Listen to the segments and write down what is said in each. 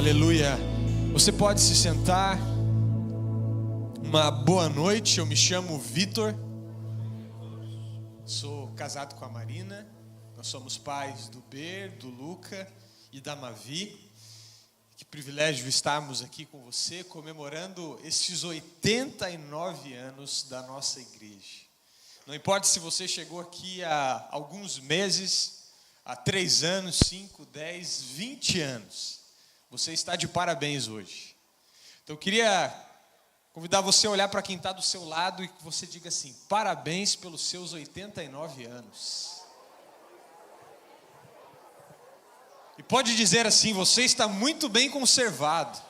Aleluia. Você pode se sentar. Uma boa noite. Eu me chamo Vitor. Sou casado com a Marina. Nós somos pais do Ber, do Luca e da Mavi. Que privilégio estarmos aqui com você, comemorando esses 89 anos da nossa igreja. Não importa se você chegou aqui há alguns meses, há 3 anos, 5, 10, 20 anos. Você está de parabéns hoje. Então eu queria convidar você a olhar para quem está do seu lado e que você diga assim: parabéns pelos seus 89 anos. E pode dizer assim: você está muito bem conservado.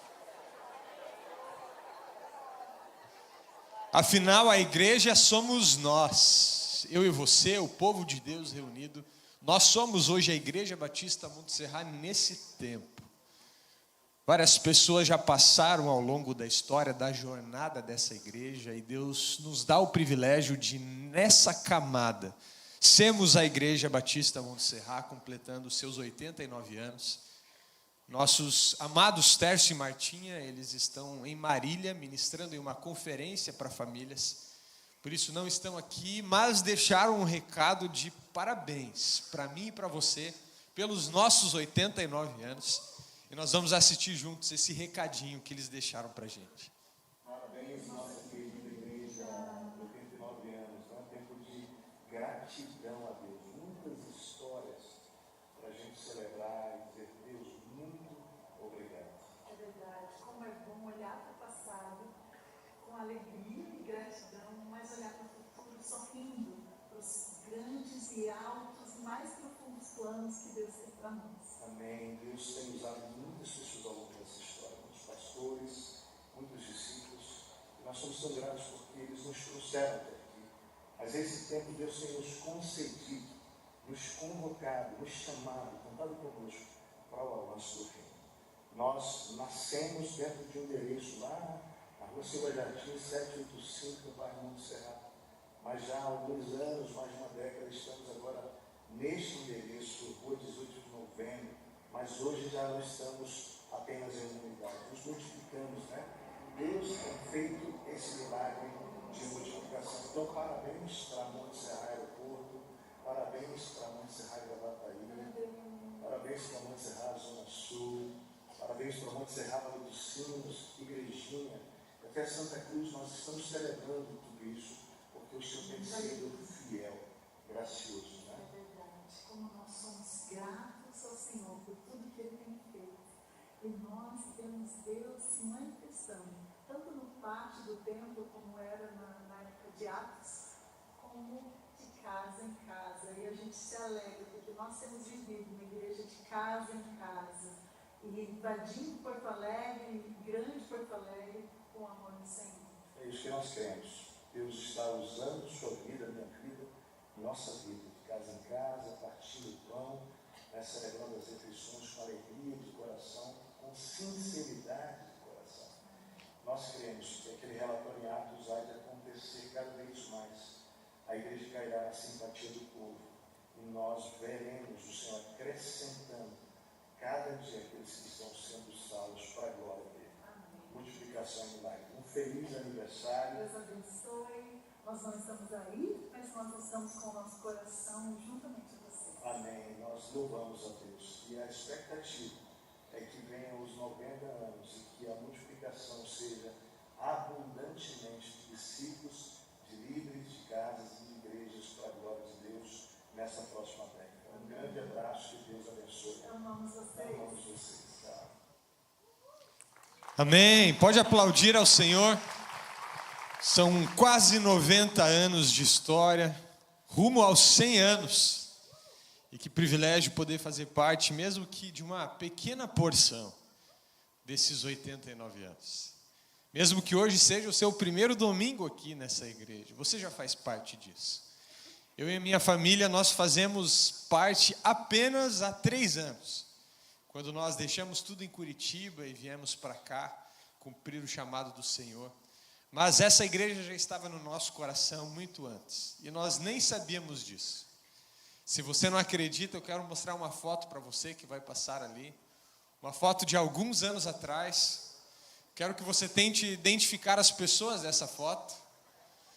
Afinal, a igreja somos nós, eu e você, o povo de Deus reunido. Nós somos hoje a Igreja Batista Monte Serra nesse tempo. Várias pessoas já passaram ao longo da história, da jornada dessa igreja, e Deus nos dá o privilégio de, nessa camada, sermos a Igreja Batista Monte Serra, completando seus 89 anos. Nossos amados Tércio e Martinha, eles estão em Marília, ministrando em uma conferência para famílias. Por isso não estão aqui, mas deixaram um recado de parabéns para mim e para você, pelos nossos 89 anos. E nós vamos assistir juntos esse recadinho que eles deixaram para a gente. Parabéns, nossa querida igreja, 89 anos. É um tempo de gratidão a Deus. Muitas histórias para a gente celebrar e dizer: Deus, muito obrigado. É verdade. Como é bom olhar para o passado com alegria e gratidão, mas olhar para o futuro sorrindo para os grandes e altos e mais profundos planos que Deus tem para nós. Amém. Deus tem usado muitas pessoas ao longo dessa história, muitos pastores, muitos discípulos. E nós somos tão gratos porque eles nos trouxeram até aqui. Mas esse tempo Deus tem nos concedido, nos convocado, nos chamado, contado conosco para o avanço do reino. Nós nascemos dentro de um endereço lá na Rua Silva Jardim, 785, no bairro Monte Serra. Mas já há alguns anos, mais de uma década, estamos agora neste endereço, Rua 18 de Novembro. Mas hoje já não estamos apenas em unidade, nos multiplicamos, né? Deus tem feito esse milagre de multiplicação. Então, parabéns para Monte Serra Aeroporto, parabéns para Monte Serra Gravataí, parabéns para Monte Serra Zona Sul, parabéns para Monte Serra Vale dos Sinos, Igrejinha, até Santa Cruz. Nós estamos celebrando tudo isso, porque o Senhor tem sido fiel, gracioso, né? É verdade. Como nós somos gratos ao Senhor por tudo que Ele tem feito. E nós temos Deus se manifestando, tanto no pátio do templo, como era na época de Atos, como de casa em casa. E a gente se alegra, porque nós temos vivido uma igreja de casa em casa, e invadindo Porto Alegre, grande Porto Alegre, com o amor do Senhor. É isso que nós queremos. Deus está usando sua vida, minha vida, nossa vida, de casa em casa, partindo o pão, celebrando as refeições com alegria de coração, com sinceridade de coração. Nós queremos que aquele relatório em Atos há de acontecer cada vez mais. A igreja cairá na simpatia do povo e nós veremos o Senhor acrescentando cada dia aqueles que estão sendo salvos para a glória dele. Amém. Multiplicação e milagre. Um feliz aniversário. Deus abençoe. Nós não estamos aí, mas nós estamos com o nosso coração juntamente a você. Amém. Nós louvamos a Deus. E a expectativa é que venham os 90 anos e que a multiplicação seja abundantemente de discípulos, de líderes, de casas e de igrejas para a glória de Deus nessa próxima década. Um grande abraço, que Deus abençoe. Amamos vocês. Amamos vocês. Tá? Amém. Pode aplaudir ao Senhor. São quase 90 anos de história, rumo aos 100 anos. E que privilégio poder fazer parte, mesmo que de uma pequena porção desses 89 anos. Mesmo que hoje seja o seu primeiro domingo aqui nessa igreja, você já faz parte disso. Eu e a minha família, nós fazemos parte apenas há 3 anos. Quando nós deixamos tudo em Curitiba e viemos para cá, cumprir o chamado do Senhor. Mas essa igreja já estava no nosso coração muito antes. E nós nem sabíamos disso. Se você não acredita, eu quero mostrar uma foto para você que vai passar ali. Uma foto de alguns anos atrás. Quero que você tente identificar as pessoas dessa foto.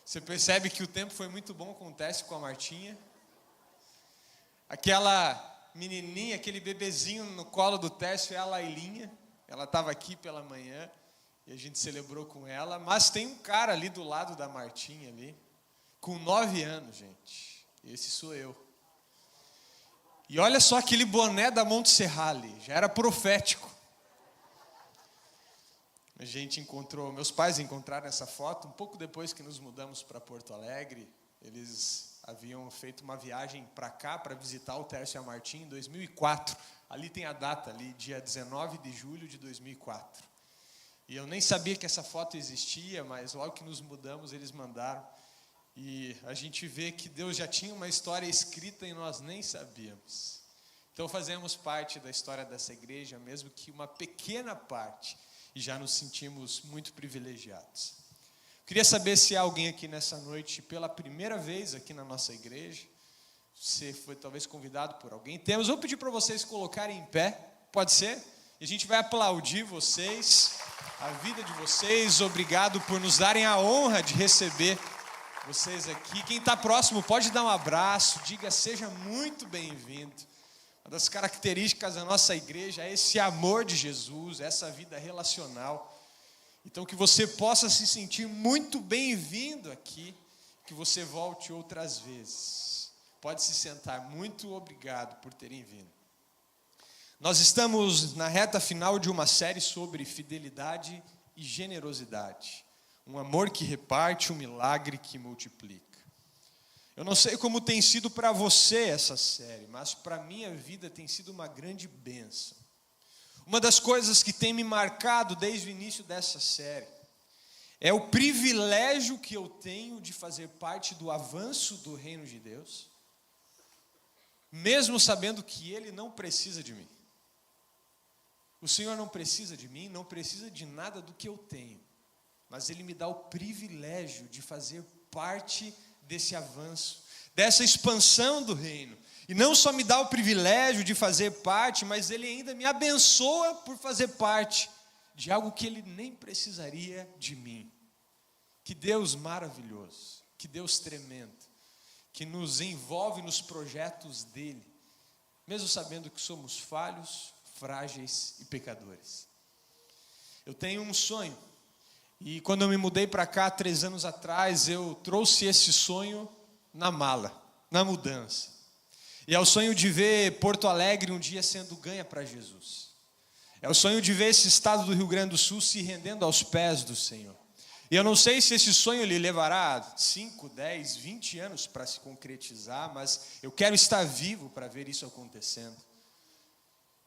Você percebe que o tempo foi muito bom com o Técio, com a Martinha. Aquela menininha, aquele bebezinho no colo do Técio é a Lailinha. Ela estava aqui pela manhã e a gente celebrou com ela. Mas tem um cara ali do lado da Martinha, ali, com 9 anos, gente. Esse sou eu. E olha só aquele boné da Monte Serrali, já era profético. A gente encontrou, meus pais encontraram essa foto um pouco depois que nos mudamos para Porto Alegre. Eles haviam feito uma viagem para cá, para visitar o Tércio e a Martim em 2004. Ali tem a data, ali, dia 19 de julho de 2004. E eu nem sabia que essa foto existia, mas logo que nos mudamos, eles mandaram. E a gente vê que Deus já tinha uma história escrita e nós nem sabíamos. Então fazemos parte da história dessa igreja, mesmo que uma pequena parte, e já nos sentimos muito privilegiados. Queria saber se há alguém aqui nessa noite, pela primeira vez aqui na nossa igreja, você foi talvez convidado por alguém. Vou pedir para vocês colocarem em pé, pode ser? E a gente vai aplaudir vocês, a vida de vocês. Obrigado por nos darem a honra de receber vocês aqui. Quem está próximo pode dar um abraço, diga seja muito bem-vindo. Uma das características da nossa igreja é esse amor de Jesus, essa vida relacional. Então que você possa se sentir muito bem-vindo aqui, que você volte outras vezes. Pode se sentar, muito obrigado por terem vindo. Nós estamos na reta final de uma série sobre fidelidade e generosidade. Um amor que reparte, um milagre que multiplica. Eu não sei como tem sido para você essa série, mas para a minha vida tem sido uma grande bênção. Uma das coisas que tem me marcado desde o início dessa série é o privilégio que eu tenho de fazer parte do avanço do reino de Deus, mesmo sabendo que Ele não precisa de mim. O Senhor não precisa de mim, não precisa de nada do que eu tenho, mas Ele me dá o privilégio de fazer parte desse avanço, dessa expansão do reino. E não só me dá o privilégio de fazer parte, mas Ele ainda me abençoa por fazer parte de algo que Ele nem precisaria de mim. Que Deus maravilhoso, que Deus tremendo, que nos envolve nos projetos dEle, mesmo sabendo que somos falhos, frágeis e pecadores. Eu tenho um sonho. E quando eu me mudei para cá 3 anos atrás, eu trouxe esse sonho na mala, na mudança. E é o sonho de ver Porto Alegre um dia sendo ganha para Jesus. É o sonho de ver esse estado do Rio Grande do Sul se rendendo aos pés do Senhor. E eu não sei se esse sonho lhe levará 5, 10, 20 anos para se concretizar, mas eu quero estar vivo para ver isso acontecendo.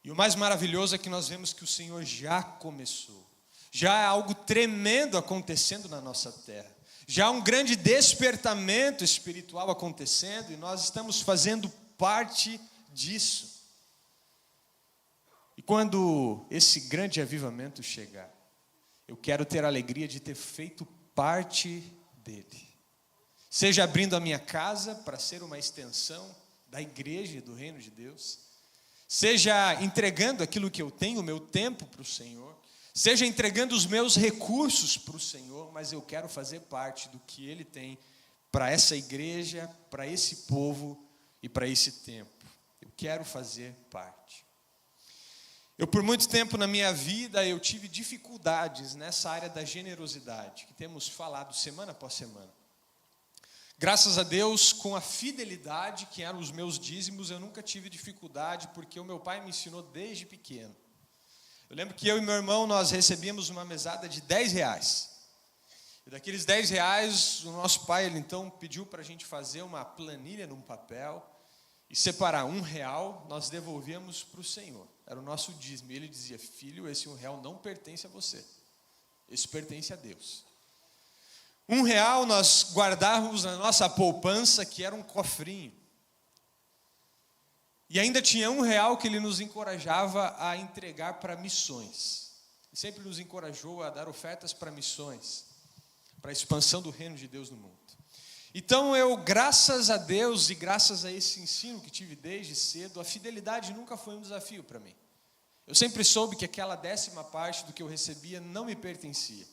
E o mais maravilhoso é que nós vemos que o Senhor já começou. Já há algo tremendo acontecendo na nossa terra. Já há um grande despertamento espiritual acontecendo e nós estamos fazendo parte disso. E quando esse grande avivamento chegar, eu quero ter a alegria de ter feito parte dele. Seja abrindo a minha casa para ser uma extensão da igreja e do reino de Deus, seja entregando aquilo que eu tenho, o meu tempo para o Senhor, seja entregando os meus recursos para o Senhor, mas eu quero fazer parte do que Ele tem para essa igreja, para esse povo e para esse tempo. Eu quero fazer parte. Eu por muito tempo na minha vida eu tive dificuldades nessa área da generosidade, que temos falado semana após semana. Graças a Deus, com a fidelidade que eram os meus dízimos, eu nunca tive dificuldade, porque o meu pai me ensinou desde pequeno. Eu lembro que eu e meu irmão, nós recebíamos uma mesada de R$10. E daqueles R$10, o nosso pai, ele então pediu para a gente fazer uma planilha num papel e separar R$1, nós devolvíamos para o Senhor. Era o nosso dízimo. E ele dizia: filho, esse R$1 não pertence a você. Esse pertence a Deus. R$1 nós guardávamos na nossa poupança, que era um cofrinho. E ainda tinha R$1 que ele nos encorajava a entregar para missões. Ele sempre nos encorajou a dar ofertas para missões, para a expansão do reino de Deus no mundo. Então eu, graças a Deus e graças a esse ensino que tive desde cedo, a fidelidade nunca foi um desafio para mim. Eu sempre soube que aquela 10ª parte do que eu recebia não me pertencia.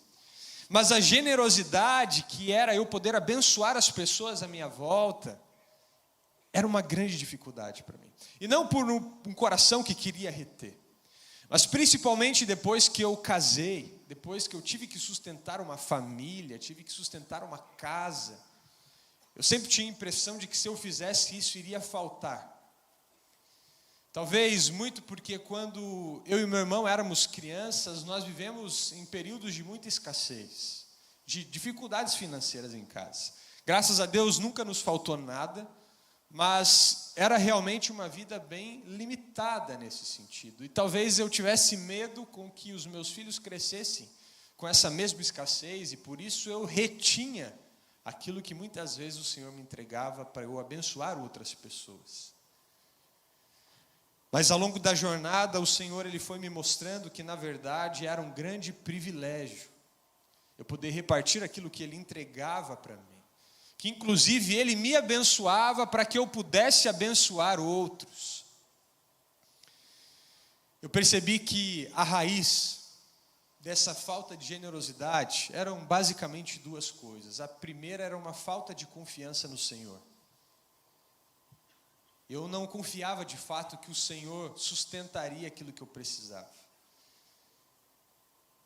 Mas a generosidade, que era eu poder abençoar as pessoas à minha volta, era uma grande dificuldade para mim. E não por um coração que queria reter, mas principalmente depois que eu casei, depois que eu tive que sustentar uma família, tive que sustentar uma casa, eu sempre tinha a impressão de que se eu fizesse isso, iria faltar. Talvez muito porque quando eu e meu irmão éramos crianças, nós vivemos em períodos de muita escassez, de dificuldades financeiras em casa. Graças a Deus nunca nos faltou nada, mas era realmente uma vida bem limitada nesse sentido. E talvez eu tivesse medo com que os meus filhos crescessem com essa mesma escassez, e por isso eu retinha aquilo que muitas vezes o Senhor me entregava para eu abençoar outras pessoas. Mas ao longo da jornada, o Senhor ele foi me mostrando que, na verdade, era um grande privilégio eu poder repartir aquilo que Ele entregava para mim. Que, inclusive, Ele me abençoava para que eu pudesse abençoar outros. Eu percebi que a raiz dessa falta de generosidade eram basicamente 2 coisas. A primeira era uma falta de confiança no Senhor. Eu não confiava de fato que o Senhor sustentaria aquilo que eu precisava.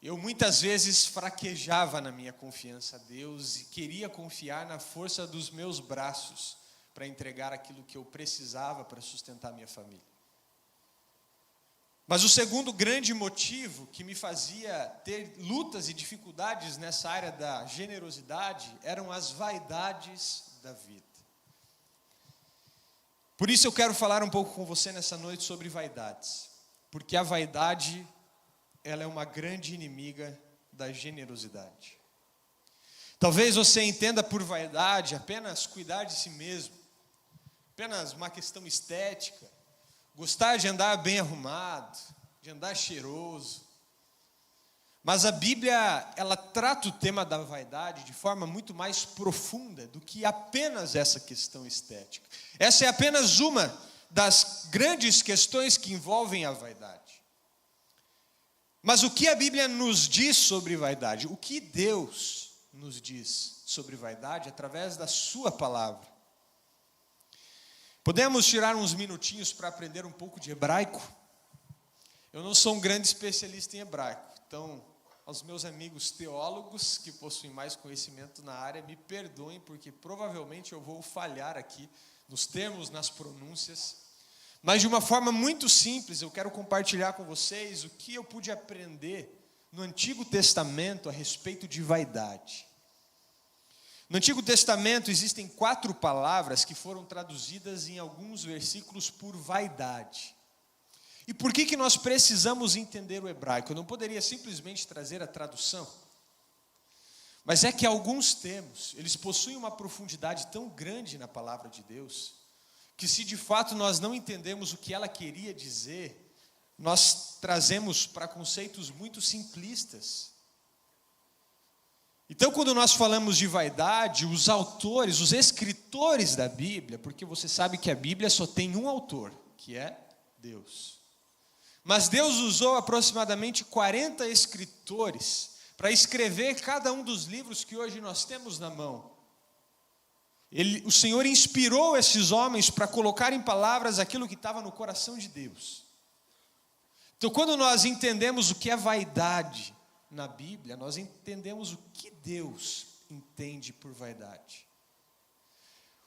Eu muitas vezes fraquejava na minha confiança a Deus e queria confiar na força dos meus braços para entregar aquilo que eu precisava para sustentar minha família. Mas o segundo grande motivo que me fazia ter lutas e dificuldades nessa área da generosidade eram as vaidades da vida. Por isso eu quero falar um pouco com você nessa noite sobre vaidades, porque a vaidade, ela é uma grande inimiga da generosidade. Talvez você entenda por vaidade apenas cuidar de si mesmo, apenas uma questão estética, gostar de andar bem arrumado, de andar cheiroso. Mas a Bíblia, ela trata o tema da vaidade de forma muito mais profunda do que apenas essa questão estética. Essa é apenas uma das grandes questões que envolvem a vaidade. Mas o que a Bíblia nos diz sobre vaidade? O que Deus nos diz sobre vaidade através da sua palavra? Podemos tirar uns minutinhos para aprender um pouco de hebraico? Eu não sou um grande especialista em hebraico, então, aos meus amigos teólogos que possuem mais conhecimento na área, me perdoem, porque provavelmente eu vou falhar aqui nos termos, nas pronúncias. Mas de uma forma muito simples, eu quero compartilhar com vocês o que eu pude aprender no Antigo Testamento a respeito de vaidade. No Antigo Testamento existem 4 palavras que foram traduzidas em alguns versículos por vaidade. E por que nós precisamos entender o hebraico? Eu não poderia simplesmente trazer a tradução. Mas é que alguns termos, eles possuem uma profundidade tão grande na palavra de Deus, que se de fato nós não entendemos o que ela queria dizer, nós trazemos para conceitos muito simplistas. Então, quando nós falamos de vaidade, os autores, os escritores da Bíblia, porque você sabe que a Bíblia só tem um autor, que é Deus. Mas Deus usou aproximadamente 40 escritores para escrever cada um dos livros que hoje nós temos na mão. O Senhor inspirou esses homens para colocar em palavras aquilo que estava no coração de Deus. Então, quando nós entendemos o que é vaidade na Bíblia, nós entendemos o que Deus entende por vaidade.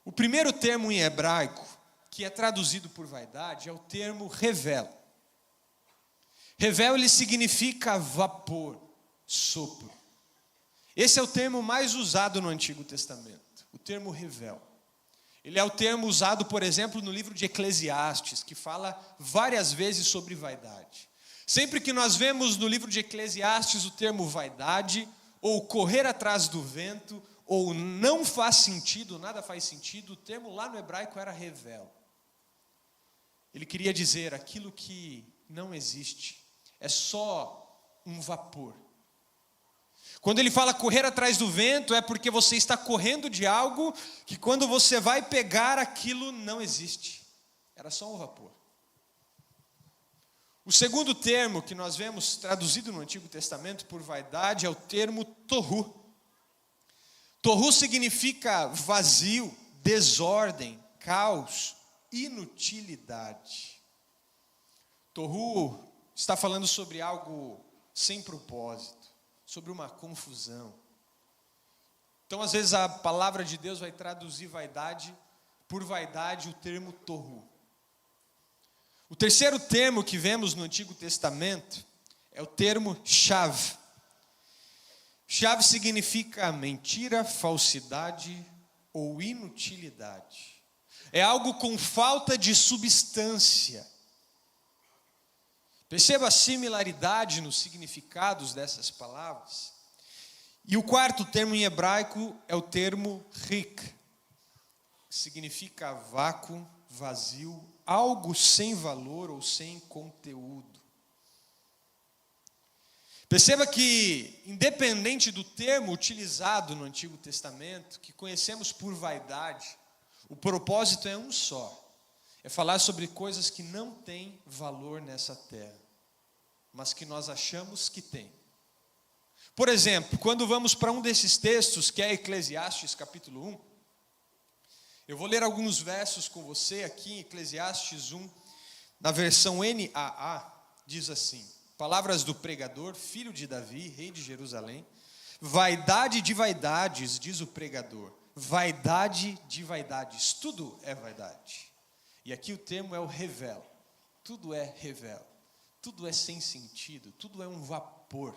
O primeiro termo em hebraico, que é traduzido por vaidade, é o termo revel. Revel, ele significa vapor, sopro. Esse é o termo mais usado no Antigo Testamento, o termo revel. Ele é o termo usado, por exemplo, no livro de Eclesiastes, que fala várias vezes sobre vaidade. Sempre que nós vemos no livro de Eclesiastes o termo vaidade, ou correr atrás do vento, ou não faz sentido, nada faz sentido, o termo lá no hebraico era revel. Ele queria dizer aquilo que não existe. É só um vapor. Quando ele fala correr atrás do vento, é porque você está correndo de algo que quando você vai pegar aquilo não existe. Era só um vapor. O segundo termo que nós vemos traduzido no Antigo Testamento por vaidade é o termo tohu. Tohu significa vazio, desordem, caos, inutilidade. Tohu está falando sobre algo sem propósito, sobre uma confusão. Então, às vezes, a palavra de Deus vai traduzir vaidade, por vaidade, o termo tohu. O terceiro termo que vemos no Antigo Testamento é o termo shav. Shav significa mentira, falsidade ou inutilidade. É algo com falta de substância. Perceba a similaridade nos significados dessas palavras. E o quarto termo em hebraico é o termo rik, que significa vácuo, vazio, algo sem valor ou sem conteúdo. Perceba que, independente do termo utilizado no Antigo Testamento, que conhecemos por vaidade, o propósito é um só. É falar sobre coisas que não têm valor nessa terra, mas que nós achamos que tem. Por exemplo, quando vamos para um desses textos, que é Eclesiastes capítulo 1, eu vou ler alguns versos com você aqui em Eclesiastes 1, na versão NAA, diz assim: palavras do pregador, filho de Davi, rei de Jerusalém. Vaidade de vaidades, diz o pregador, vaidade de vaidades, tudo é vaidade. E aqui o termo é o revel, tudo é revel, tudo é sem sentido, tudo é um vapor.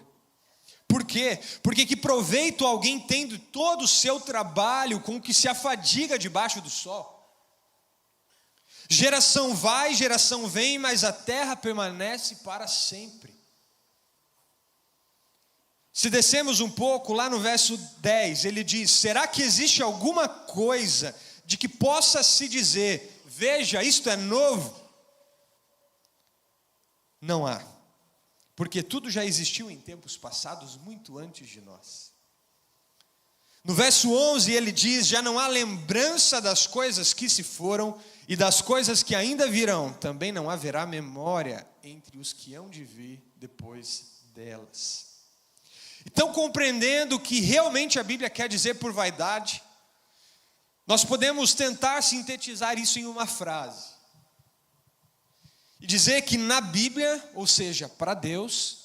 Por quê? Porque que proveito alguém tem de todo o seu trabalho com que se afadiga debaixo do sol? Geração vai, geração vem, mas a terra permanece para sempre. Se descemos um pouco, lá no verso 10, ele diz: será que existe alguma coisa de que possa se dizer, veja, isto é novo? Não há. Porque tudo já existiu em tempos passados, muito antes de nós. No verso 11 ele diz: já não há lembrança das coisas que se foram, e das coisas que ainda virão, também não haverá memória entre os que hão de vir depois delas. Então, compreendendo o que realmente a Bíblia quer dizer por vaidade, nós podemos tentar sintetizar isso em uma frase. E dizer que na Bíblia, ou seja, para Deus,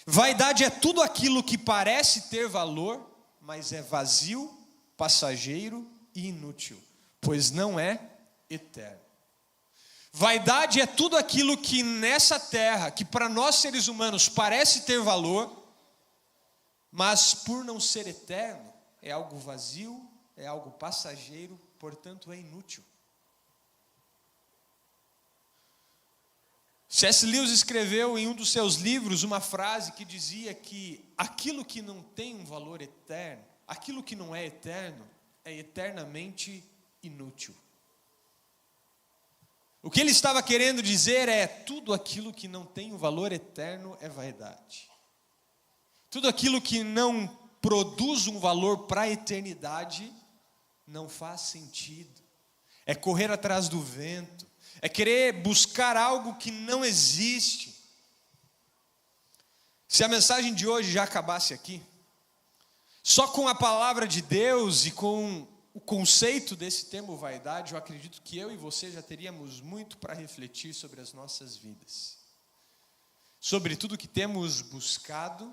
vaidade é tudo aquilo que parece ter valor, mas é vazio, passageiro e inútil, pois não é eterno. Vaidade é tudo aquilo que nessa terra, que para nós seres humanos parece ter valor, mas por não ser eterno, é algo vazio, é algo passageiro, portanto é inútil. C.S. Lewis escreveu em um dos seus livros uma frase que dizia que aquilo que não tem um valor eterno, aquilo que não é eterno, é eternamente inútil. O que ele estava querendo dizer é: tudo aquilo que não tem um valor eterno é vaidade. Tudo aquilo que não produz um valor para a eternidade não faz sentido. É correr atrás do vento. É querer buscar algo que não existe. Se a mensagem de hoje já acabasse aqui, só com a palavra de Deus e com o conceito desse termo vaidade, eu acredito que eu e você já teríamos muito para refletir sobre as nossas vidas. Sobre tudo que temos buscado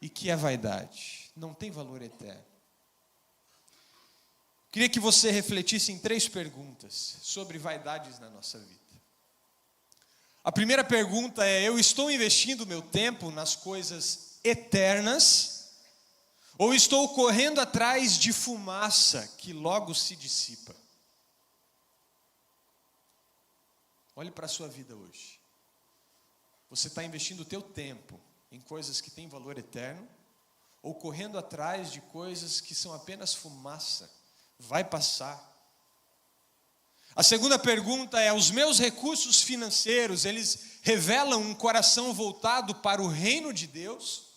e que é vaidade. Não tem valor eterno. Queria que você refletisse em 3 perguntas sobre vaidades na nossa vida. A primeira pergunta é: eu estou investindo meu tempo nas coisas eternas ou estou correndo atrás de fumaça que logo se dissipa? Olhe para a sua vida hoje. Você está investindo o teu tempo em coisas que têm valor eterno ou correndo atrás de coisas que são apenas fumaça? Vai passar. A segunda pergunta é: os meus recursos financeiros, eles revelam um coração voltado para o reino de Deus?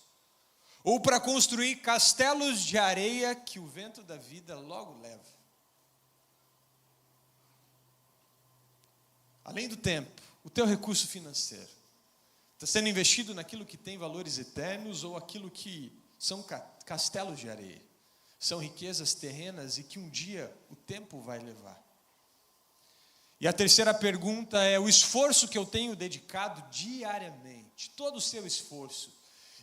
Ou para construir castelos de areia que o vento da vida logo leva? Além do tempo, o teu recurso financeiro? Está sendo investido naquilo que tem valores eternos ou aquilo que são castelos de areia? São riquezas terrenas e que um dia o tempo vai levar. E a terceira pergunta é: o esforço que eu tenho dedicado diariamente, todo o seu esforço,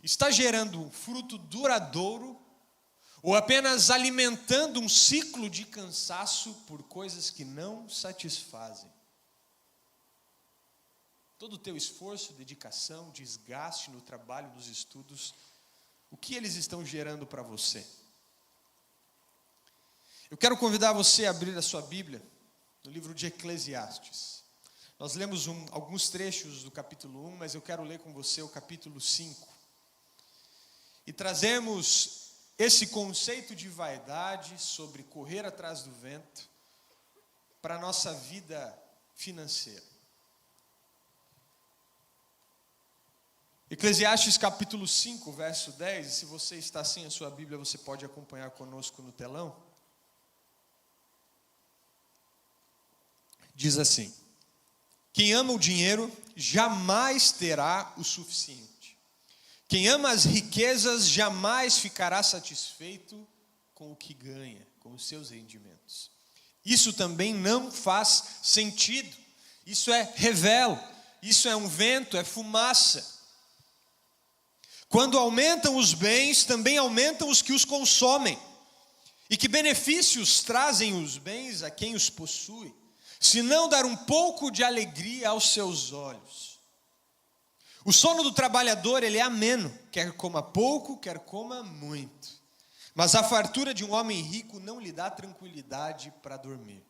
está gerando um fruto duradouro ou apenas alimentando um ciclo de cansaço por coisas que não satisfazem? Todo o teu esforço, dedicação, desgaste no trabalho, nos estudos, o que eles estão gerando para você? Eu quero convidar você a abrir a sua Bíblia no livro de Eclesiastes. Nós lemos alguns trechos do capítulo 1, mas eu quero ler com você o capítulo 5. E trazemos esse conceito de vaidade sobre correr atrás do vento para a nossa vida financeira. Eclesiastes capítulo 5, verso 10, e se você está sem a sua Bíblia, você pode acompanhar conosco no telão. Diz assim: quem ama o dinheiro jamais terá o suficiente. Quem ama as riquezas jamais ficará satisfeito com o que ganha, com os seus rendimentos. Isso também não faz sentido. Isso é revelo, isso é um vento, é fumaça. Quando aumentam os bens, também aumentam os que os consomem. E que benefícios trazem os bens a quem os possui, se não dar um pouco de alegria aos seus olhos? O sono do trabalhador, ele é ameno, quer coma pouco, quer coma muito. Mas a fartura de um homem rico não lhe dá tranquilidade para dormir.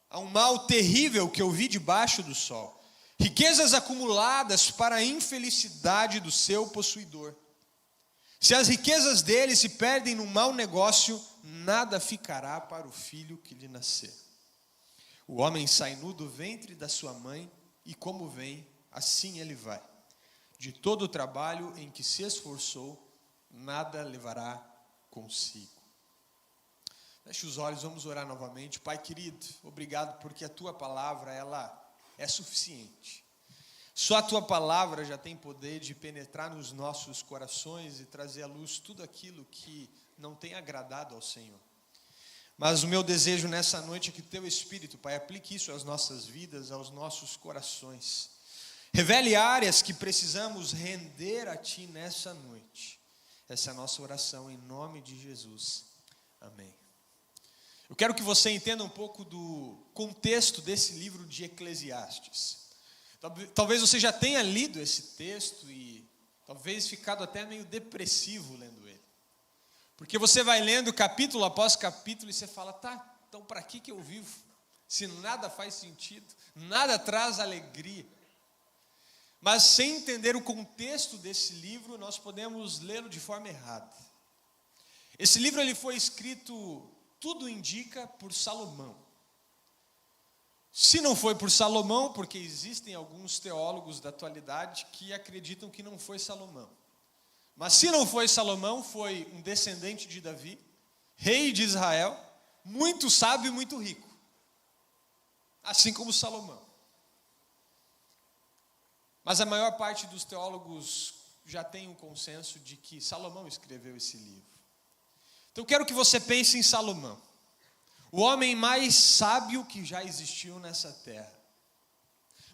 Há um mal terrível que eu vi debaixo do sol: riquezas acumuladas para a infelicidade do seu possuidor. Se as riquezas dele se perdem num mau negócio, nada ficará para o filho que lhe nascer. O homem sai nu do ventre da sua mãe, e como vem, assim ele vai. De todo o trabalho em que se esforçou, nada levará consigo. Feche os olhos, vamos orar novamente. Pai querido, obrigado porque a tua palavra, ela é suficiente. Só a tua palavra já tem poder de penetrar nos nossos corações e trazer à luz tudo aquilo que não tem agradado ao Senhor. Mas o meu desejo nessa noite é que teu Espírito, Pai, aplique isso às nossas vidas, aos nossos corações. Revele áreas que precisamos render a Ti nessa noite. Essa é a nossa oração em nome de Jesus. Amém. Eu quero que você entenda um pouco do contexto desse livro de Eclesiastes. Talvez você já tenha lido esse texto e talvez ficado até meio depressivo lendo ele. Porque você vai lendo capítulo após capítulo e você fala: tá, então para que eu vivo? Se nada faz sentido, nada traz alegria. Mas sem entender o contexto desse livro, nós podemos lê-lo de forma errada. Esse livro ele foi escrito, tudo indica, por Salomão. Se não foi por Salomão, porque existem alguns teólogos da atualidade que acreditam que não foi Salomão. Mas se não foi Salomão, foi um descendente de Davi, rei de Israel, muito sábio e muito rico. Assim como Salomão. Mas a maior parte dos teólogos já tem um consenso de que Salomão escreveu esse livro. Então eu quero que você pense em Salomão, o homem mais sábio que já existiu nessa terra.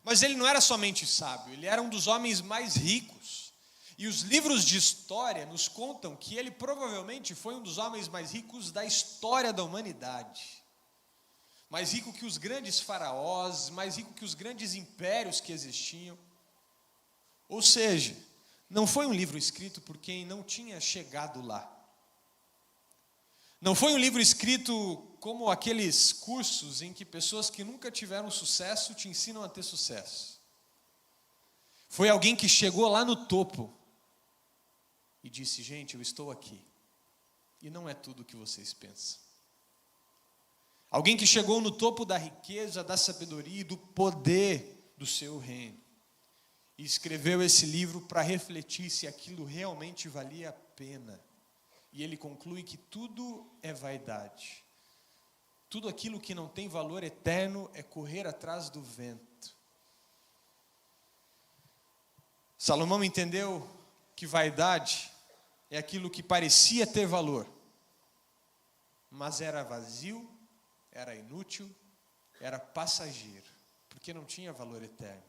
Mas ele não era somente sábio, ele era um dos homens mais ricos. E os livros de história nos contam que ele provavelmente foi um dos homens mais ricos da história da humanidade. Mais rico que os grandes faraós, mais rico que os grandes impérios que existiam. Ou seja, não foi um livro escrito por quem não tinha chegado lá. Não foi um livro escrito como aqueles cursos em que pessoas que nunca tiveram sucesso te ensinam a ter sucesso. Foi alguém que chegou lá no topo e disse: gente, eu estou aqui. E não é tudo o que vocês pensam. Alguém que chegou no topo da riqueza, da sabedoria e do poder do seu reino. E escreveu esse livro para refletir se aquilo realmente valia a pena. E ele conclui que tudo é vaidade. Tudo aquilo que não tem valor eterno é correr atrás do vento. Salomão entendeu que vaidade é aquilo que parecia ter valor, mas era vazio, era inútil, era passageiro, porque não tinha valor eterno.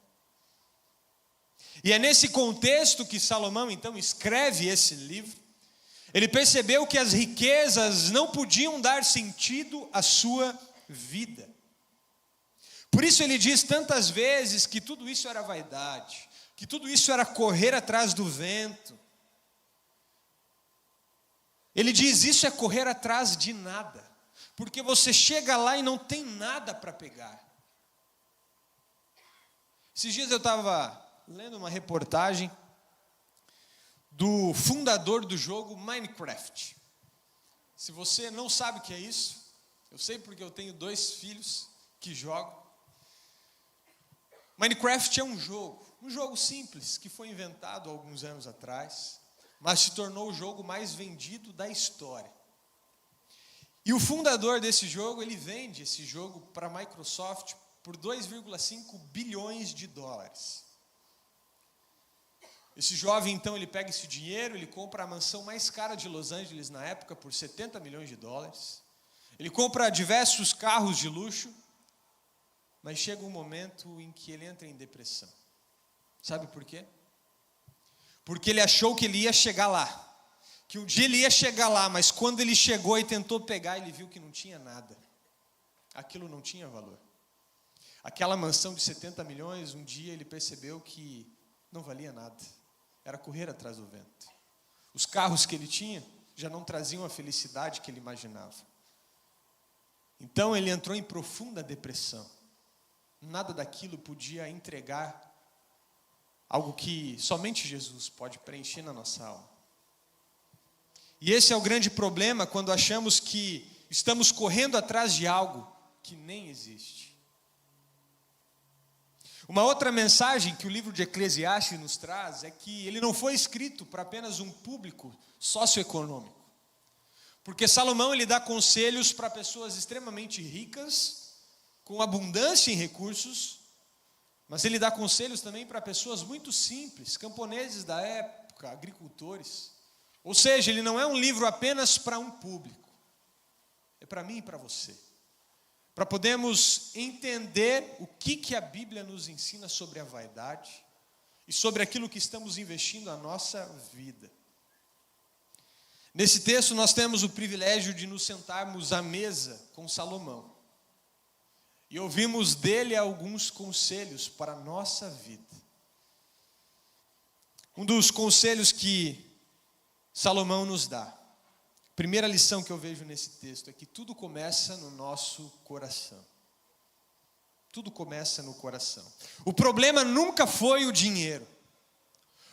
E é nesse contexto que Salomão então escreve esse livro. Ele percebeu que as riquezas não podiam dar sentido à sua vida. Por isso ele diz tantas vezes que tudo isso era vaidade, que tudo isso era correr atrás do vento. Ele diz: isso é correr atrás de nada, porque você chega lá e não tem nada para pegar. Esses dias eu estava lendo uma reportagem do fundador do jogo Minecraft. Se você não sabe o que é isso, eu sei porque eu tenho 2 filhos que jogam. Minecraft é um jogo simples, que foi inventado há alguns anos atrás, mas se tornou o jogo mais vendido da história. E o fundador desse jogo, ele vende esse jogo para a Microsoft por 2,5 bilhões de dólares. Esse jovem, então, ele pega esse dinheiro, ele compra a mansão mais cara de Los Angeles na época por 70 milhões de dólares. Ele compra diversos carros de luxo, mas chega um momento em que ele entra em depressão. Sabe por quê? Porque ele achou que ele ia chegar lá, que um dia ele ia chegar lá, mas quando ele chegou e tentou pegar, ele viu que não tinha nada. Aquilo não tinha valor. Aquela mansão de 70 milhões, um dia ele percebeu que não valia nada. Era correr atrás do vento. Os carros que ele tinha já não traziam a felicidade que ele imaginava. Então ele entrou em profunda depressão. Nada daquilo podia entregar algo que somente Jesus pode preencher na nossa alma. E esse é o grande problema quando achamos que estamos correndo atrás de algo que nem existe. Uma outra mensagem que o livro de Eclesiastes nos traz é que ele não foi escrito para apenas um público socioeconômico. Porque Salomão ele dá conselhos para pessoas extremamente ricas, com abundância em recursos, mas ele dá conselhos também para pessoas muito simples, camponeses da época, agricultores. Ou seja, ele não é um livro apenas para um público, é para mim e para você. Para podermos entender o que a Bíblia nos ensina sobre a vaidade e sobre aquilo que estamos investindo a nossa vida. Nesse texto nós temos o privilégio de nos sentarmos à mesa com Salomão e ouvimos dele alguns conselhos para a nossa vida. Um dos conselhos que Salomão nos dá, primeira lição que eu vejo nesse texto é que tudo começa no nosso coração. Tudo começa no coração. O problema nunca foi o dinheiro.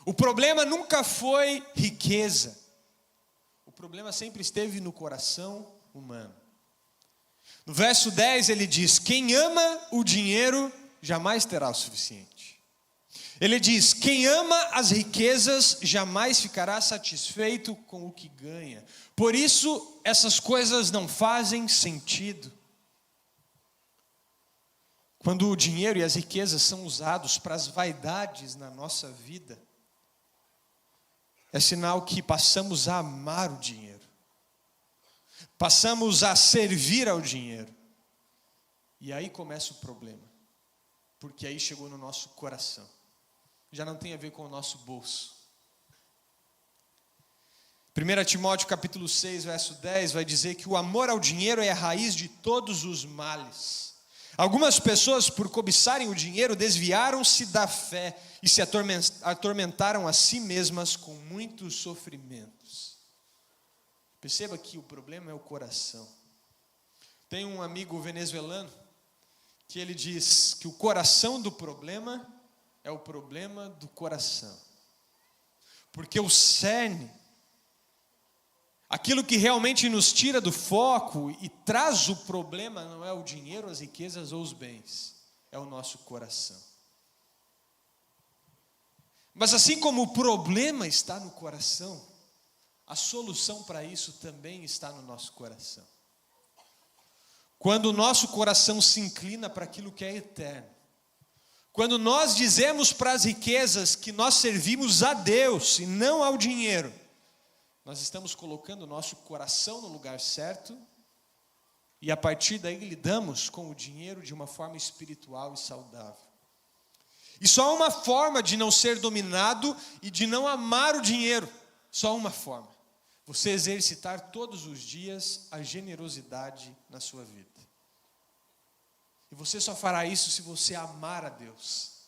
O problema nunca foi riqueza. O problema sempre esteve no coração humano. No verso 10 ele diz: quem ama o dinheiro jamais terá o suficiente. Ele diz: quem ama as riquezas jamais ficará satisfeito com o que ganha. Por isso, essas coisas não fazem sentido. Quando o dinheiro e as riquezas são usados para as vaidades na nossa vida, é sinal que passamos a amar o dinheiro. Passamos a servir ao dinheiro. E aí começa o problema. Porque aí chegou no nosso coração. Já não tem a ver com o nosso bolso. 1 Timóteo capítulo 6, verso 10 vai dizer que o amor ao dinheiro é a raiz de todos os males. Algumas pessoas, por cobiçarem o dinheiro, desviaram-se da fé e se atormentaram a si mesmas com muitos sofrimentos. Perceba que o problema é o coração. Tem um amigo venezuelano que ele diz que o coração do problema é o problema do coração. Porque o cerne, aquilo que realmente nos tira do foco e traz o problema, não é o dinheiro, as riquezas ou os bens, é o nosso coração. Mas assim como o problema está no coração, a solução para isso também está no nosso coração. Quando o nosso coração se inclina para aquilo que é eterno, Quando nós dizemos para as riquezas que nós servimos a Deus e não ao dinheiro, nós estamos colocando o nosso coração no lugar certo e a partir daí lidamos com o dinheiro de uma forma espiritual e saudável. E só uma forma de não ser dominado e de não amar o dinheiro, só uma forma: você exercitar todos os dias a generosidade na sua vida. E você só fará isso se você amar a Deus.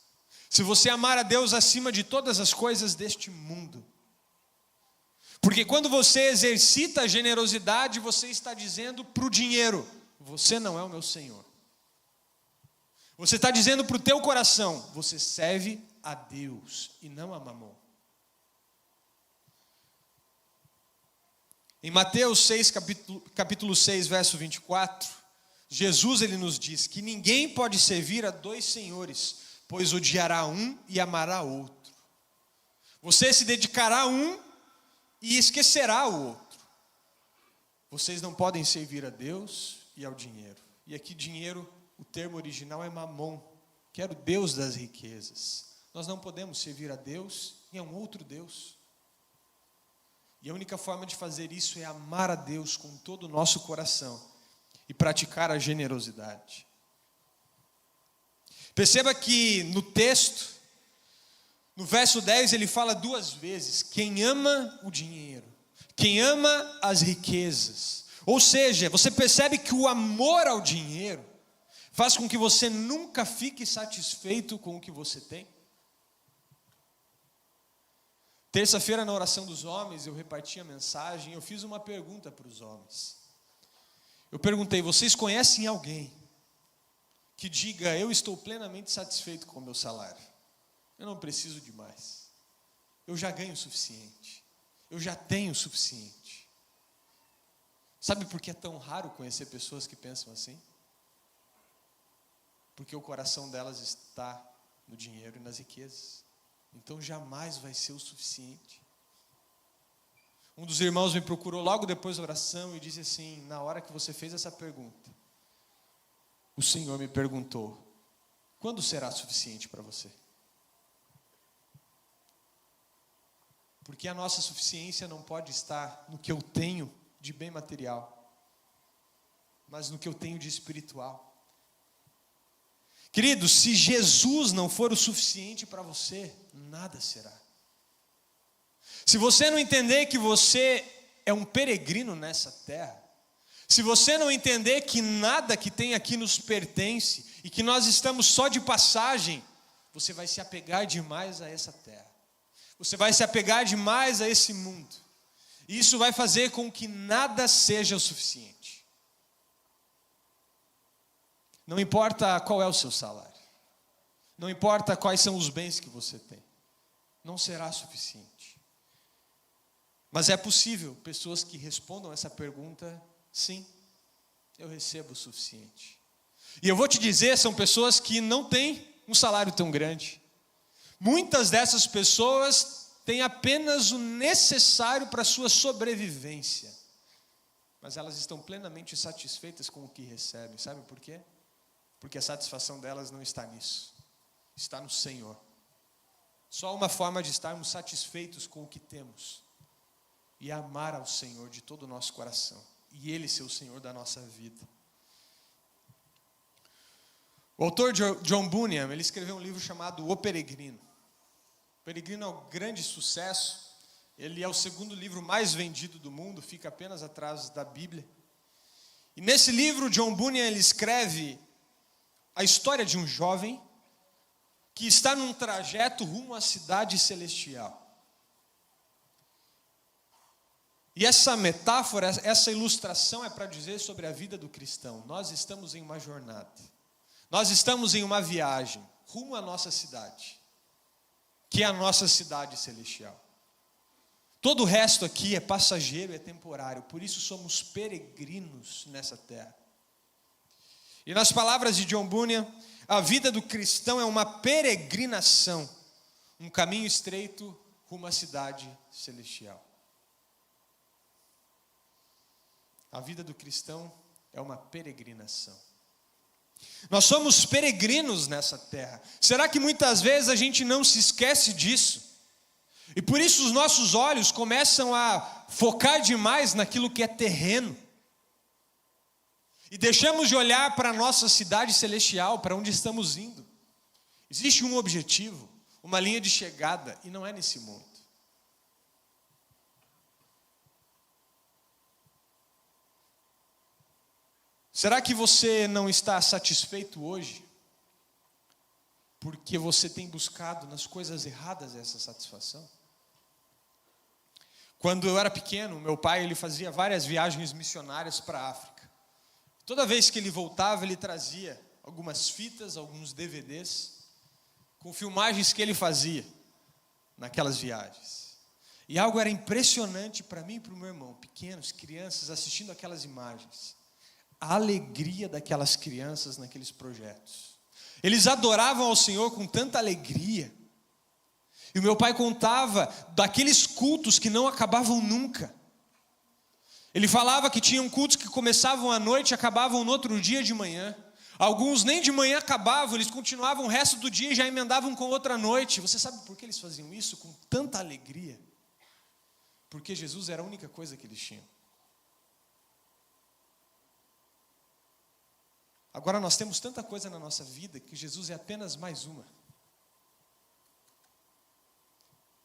Se você amar a Deus acima de todas as coisas deste mundo. Porque quando você exercita a generosidade, você está dizendo para o dinheiro: você não é o meu Senhor. Você está dizendo para o teu coração: você serve a Deus e não a Mamon. Em Mateus 6, capítulo 6, verso 24, Jesus ele nos diz que ninguém pode servir a dois senhores, pois odiará um e amará outro. Você se dedicará a um e esquecerá o outro. Vocês não podem servir a Deus e ao dinheiro. E aqui dinheiro, o termo original é mamon, que era o Deus das riquezas. Nós não podemos servir a Deus e a um outro Deus. E a única forma de fazer isso é amar a Deus com todo o nosso coração e praticar a generosidade. Perceba que no texto, no verso 10, ele fala duas vezes: quem ama o dinheiro, quem ama as riquezas. Ou seja, você percebe que o amor ao dinheiro faz com que você nunca fique satisfeito com o que você tem. Terça-feira, na oração dos homens, eu reparti a mensagem, eu fiz uma pergunta para os homens. Eu perguntei: vocês conhecem alguém que diga: eu estou plenamente satisfeito com o meu salário, eu não preciso de mais, eu já ganho o suficiente, eu já tenho o suficiente? Sabe por que é tão raro conhecer pessoas que pensam assim? Porque o coração delas está no dinheiro e nas riquezas. Então jamais vai ser o suficiente. Um dos irmãos me procurou logo depois da oração e disse assim: na hora que você fez essa pergunta, o Senhor me perguntou: quando será suficiente para você? Porque a nossa suficiência não pode estar no que eu tenho de bem material, mas no que eu tenho de espiritual. Queridos, se Jesus não for o suficiente para você, nada será. Se você não entender que você é um peregrino nessa terra, se você não entender que nada que tem aqui nos pertence e que nós estamos só de passagem, você vai se apegar demais a essa terra. Você vai se apegar demais a esse mundo. E isso vai fazer com que nada seja o suficiente. Não importa qual é o seu salário, não importa quais são os bens que você tem, não será suficiente. Mas é possível pessoas que respondam essa pergunta: sim, eu recebo o suficiente. E eu vou te dizer, são pessoas que não têm um salário tão grande. Muitas dessas pessoas têm apenas o necessário para a sua sobrevivência, mas elas estão plenamente satisfeitas com o que recebem. Sabe por quê? Porque a satisfação delas não está nisso, está no Senhor. Só uma forma de estarmos satisfeitos com o que temos e amar ao Senhor de todo o nosso coração, e Ele ser o Senhor da nossa vida. O autor John Bunyan, ele escreveu um livro chamado O Peregrino. O Peregrino é um grande sucesso, ele é o segundo livro mais vendido do mundo, fica apenas atrás da Bíblia. E nesse livro, John Bunyan, ele escreve a história de um jovem que está num trajeto rumo à cidade celestial. E essa metáfora, essa ilustração é para dizer sobre a vida do cristão. Nós estamos em uma jornada, nós estamos em uma viagem rumo à nossa cidade, que é a nossa cidade celestial. Todo o resto aqui é passageiro, é temporário, por isso somos peregrinos nessa terra. E nas palavras de John Bunyan, a vida do cristão é uma peregrinação, um caminho estreito rumo à cidade celestial. A vida do cristão é uma peregrinação. Nós somos peregrinos nessa terra. Será que muitas vezes a gente não se esquece disso? E por isso os nossos olhos começam a focar demais naquilo que é terreno. E deixamos de olhar para a nossa cidade celestial, para onde estamos indo. Existe um objetivo, uma linha de chegada, e não é nesse mundo. Será que você não está satisfeito hoje? Porque você tem buscado nas coisas erradas essa satisfação? Quando eu era pequeno, meu pai ele fazia várias viagens missionárias para a África. Toda vez que ele voltava, ele trazia algumas fitas, alguns DVDs, com filmagens que ele fazia naquelas viagens. E algo era impressionante para mim e para o meu irmão, pequenos, crianças, assistindo aquelas imagens. A alegria daquelas crianças naqueles projetos. Eles adoravam ao Senhor com tanta alegria. E o meu pai contava daqueles cultos que não acabavam nunca. Ele falava que tinham cultos que começavam à noite e acabavam no outro dia de manhã. Alguns nem de manhã acabavam, eles continuavam o resto do dia e já emendavam com outra noite. Você sabe por que eles faziam isso com tanta alegria? Porque Jesus era a única coisa que eles tinham. Agora nós temos tanta coisa na nossa vida que Jesus é apenas mais uma.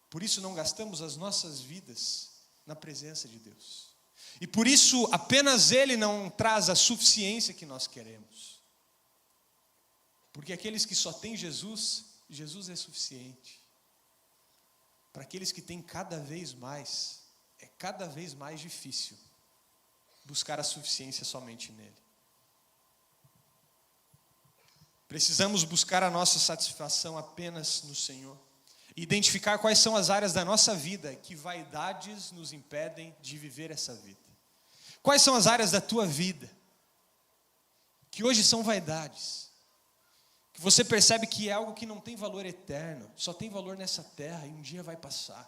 Por isso não gastamos as nossas vidas na presença de Deus. E por isso apenas Ele não traz a suficiência que nós queremos. Porque aqueles que só têm Jesus, Jesus é suficiente. Para aqueles que têm cada vez mais, é cada vez mais difícil buscar a suficiência somente nele. Precisamos buscar a nossa satisfação apenas no Senhor. Identificar quais são as áreas da nossa vida que vaidades nos impedem de viver essa vida. Quais são as áreas da tua vida que hoje são vaidades? Que você percebe que é algo que não tem valor eterno, só tem valor nessa terra e um dia vai passar.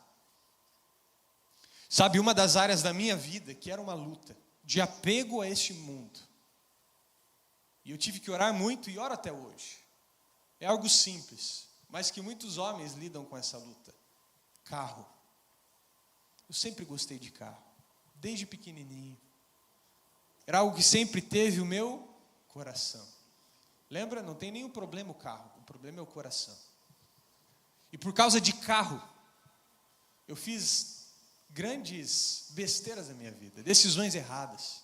Sabe, uma das áreas da minha vida que era uma luta de apego a este mundo. E eu tive que orar muito e oro até hoje. É algo simples, mas que muitos homens lidam com essa luta. Carro. Eu sempre gostei de carro, desde pequenininho. Era algo que sempre teve o meu coração. Lembra? Não tem nenhum problema o carro, o problema é o coração. E por causa de carro, eu fiz grandes besteiras na minha vida, decisões erradas.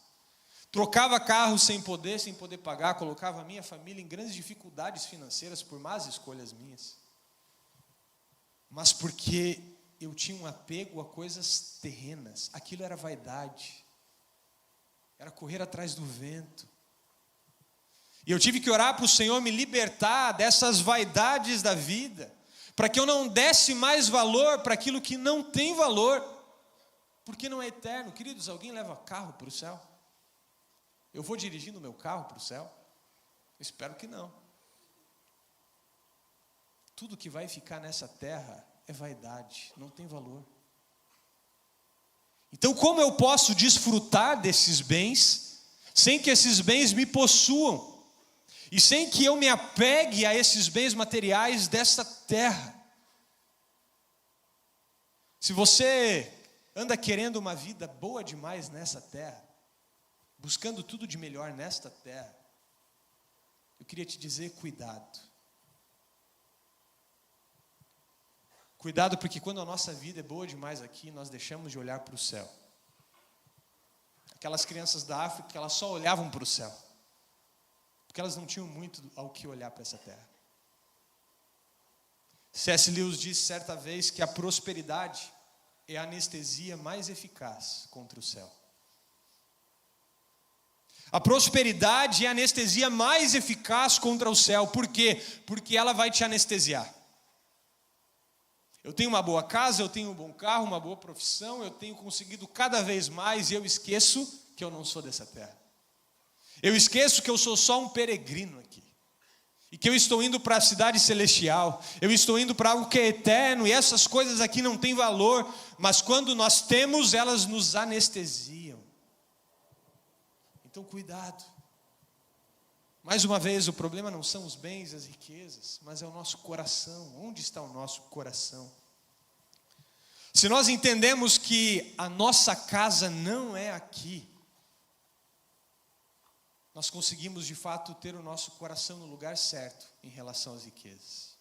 Trocava carro sem poder pagar, colocava a minha família em grandes dificuldades financeiras por más escolhas minhas. Mas porque eu tinha um apego a coisas terrenas, aquilo era vaidade, era correr atrás do vento. E eu tive que orar para o Senhor me libertar dessas vaidades da vida, para que eu não desse mais valor para aquilo que não tem valor, porque não é eterno. Queridos, alguém leva carro para o céu? Eu vou dirigindo o meu carro para o céu? Espero que não. Tudo que vai ficar nessa terra é vaidade, não tem valor. Então, como eu posso desfrutar desses bens, sem que esses bens me possuam, e sem que eu me apegue a esses bens materiais desta terra? Se você anda querendo uma vida boa demais nessa terra, buscando tudo de melhor nesta terra, eu queria te dizer, cuidado. Cuidado, porque quando a nossa vida é boa demais aqui, nós deixamos de olhar para o céu. Aquelas crianças da África, elas só olhavam para o céu, porque elas não tinham muito ao que olhar para essa terra. C.S. Lewis disse certa vez que a prosperidade é a anestesia mais eficaz contra o céu. A prosperidade é a anestesia mais eficaz contra o céu. Por quê? Porque ela vai te anestesiar. Eu tenho uma boa casa, eu tenho um bom carro, uma boa profissão, eu tenho conseguido cada vez mais e eu esqueço que eu não sou dessa terra. Eu esqueço que eu sou só um peregrino aqui. E que eu estou indo para a cidade celestial. Eu estou indo para algo que é eterno. E essas coisas aqui não têm valor. Mas quando nós temos, elas nos anestesiam. Então cuidado. Mais uma vez, o problema não são os bens, as riquezas, mas é o nosso coração. Onde está o nosso coração? Se nós entendemos que a nossa casa não é aqui, nós conseguimos de fato ter o nosso coração no lugar certo em relação às riquezas.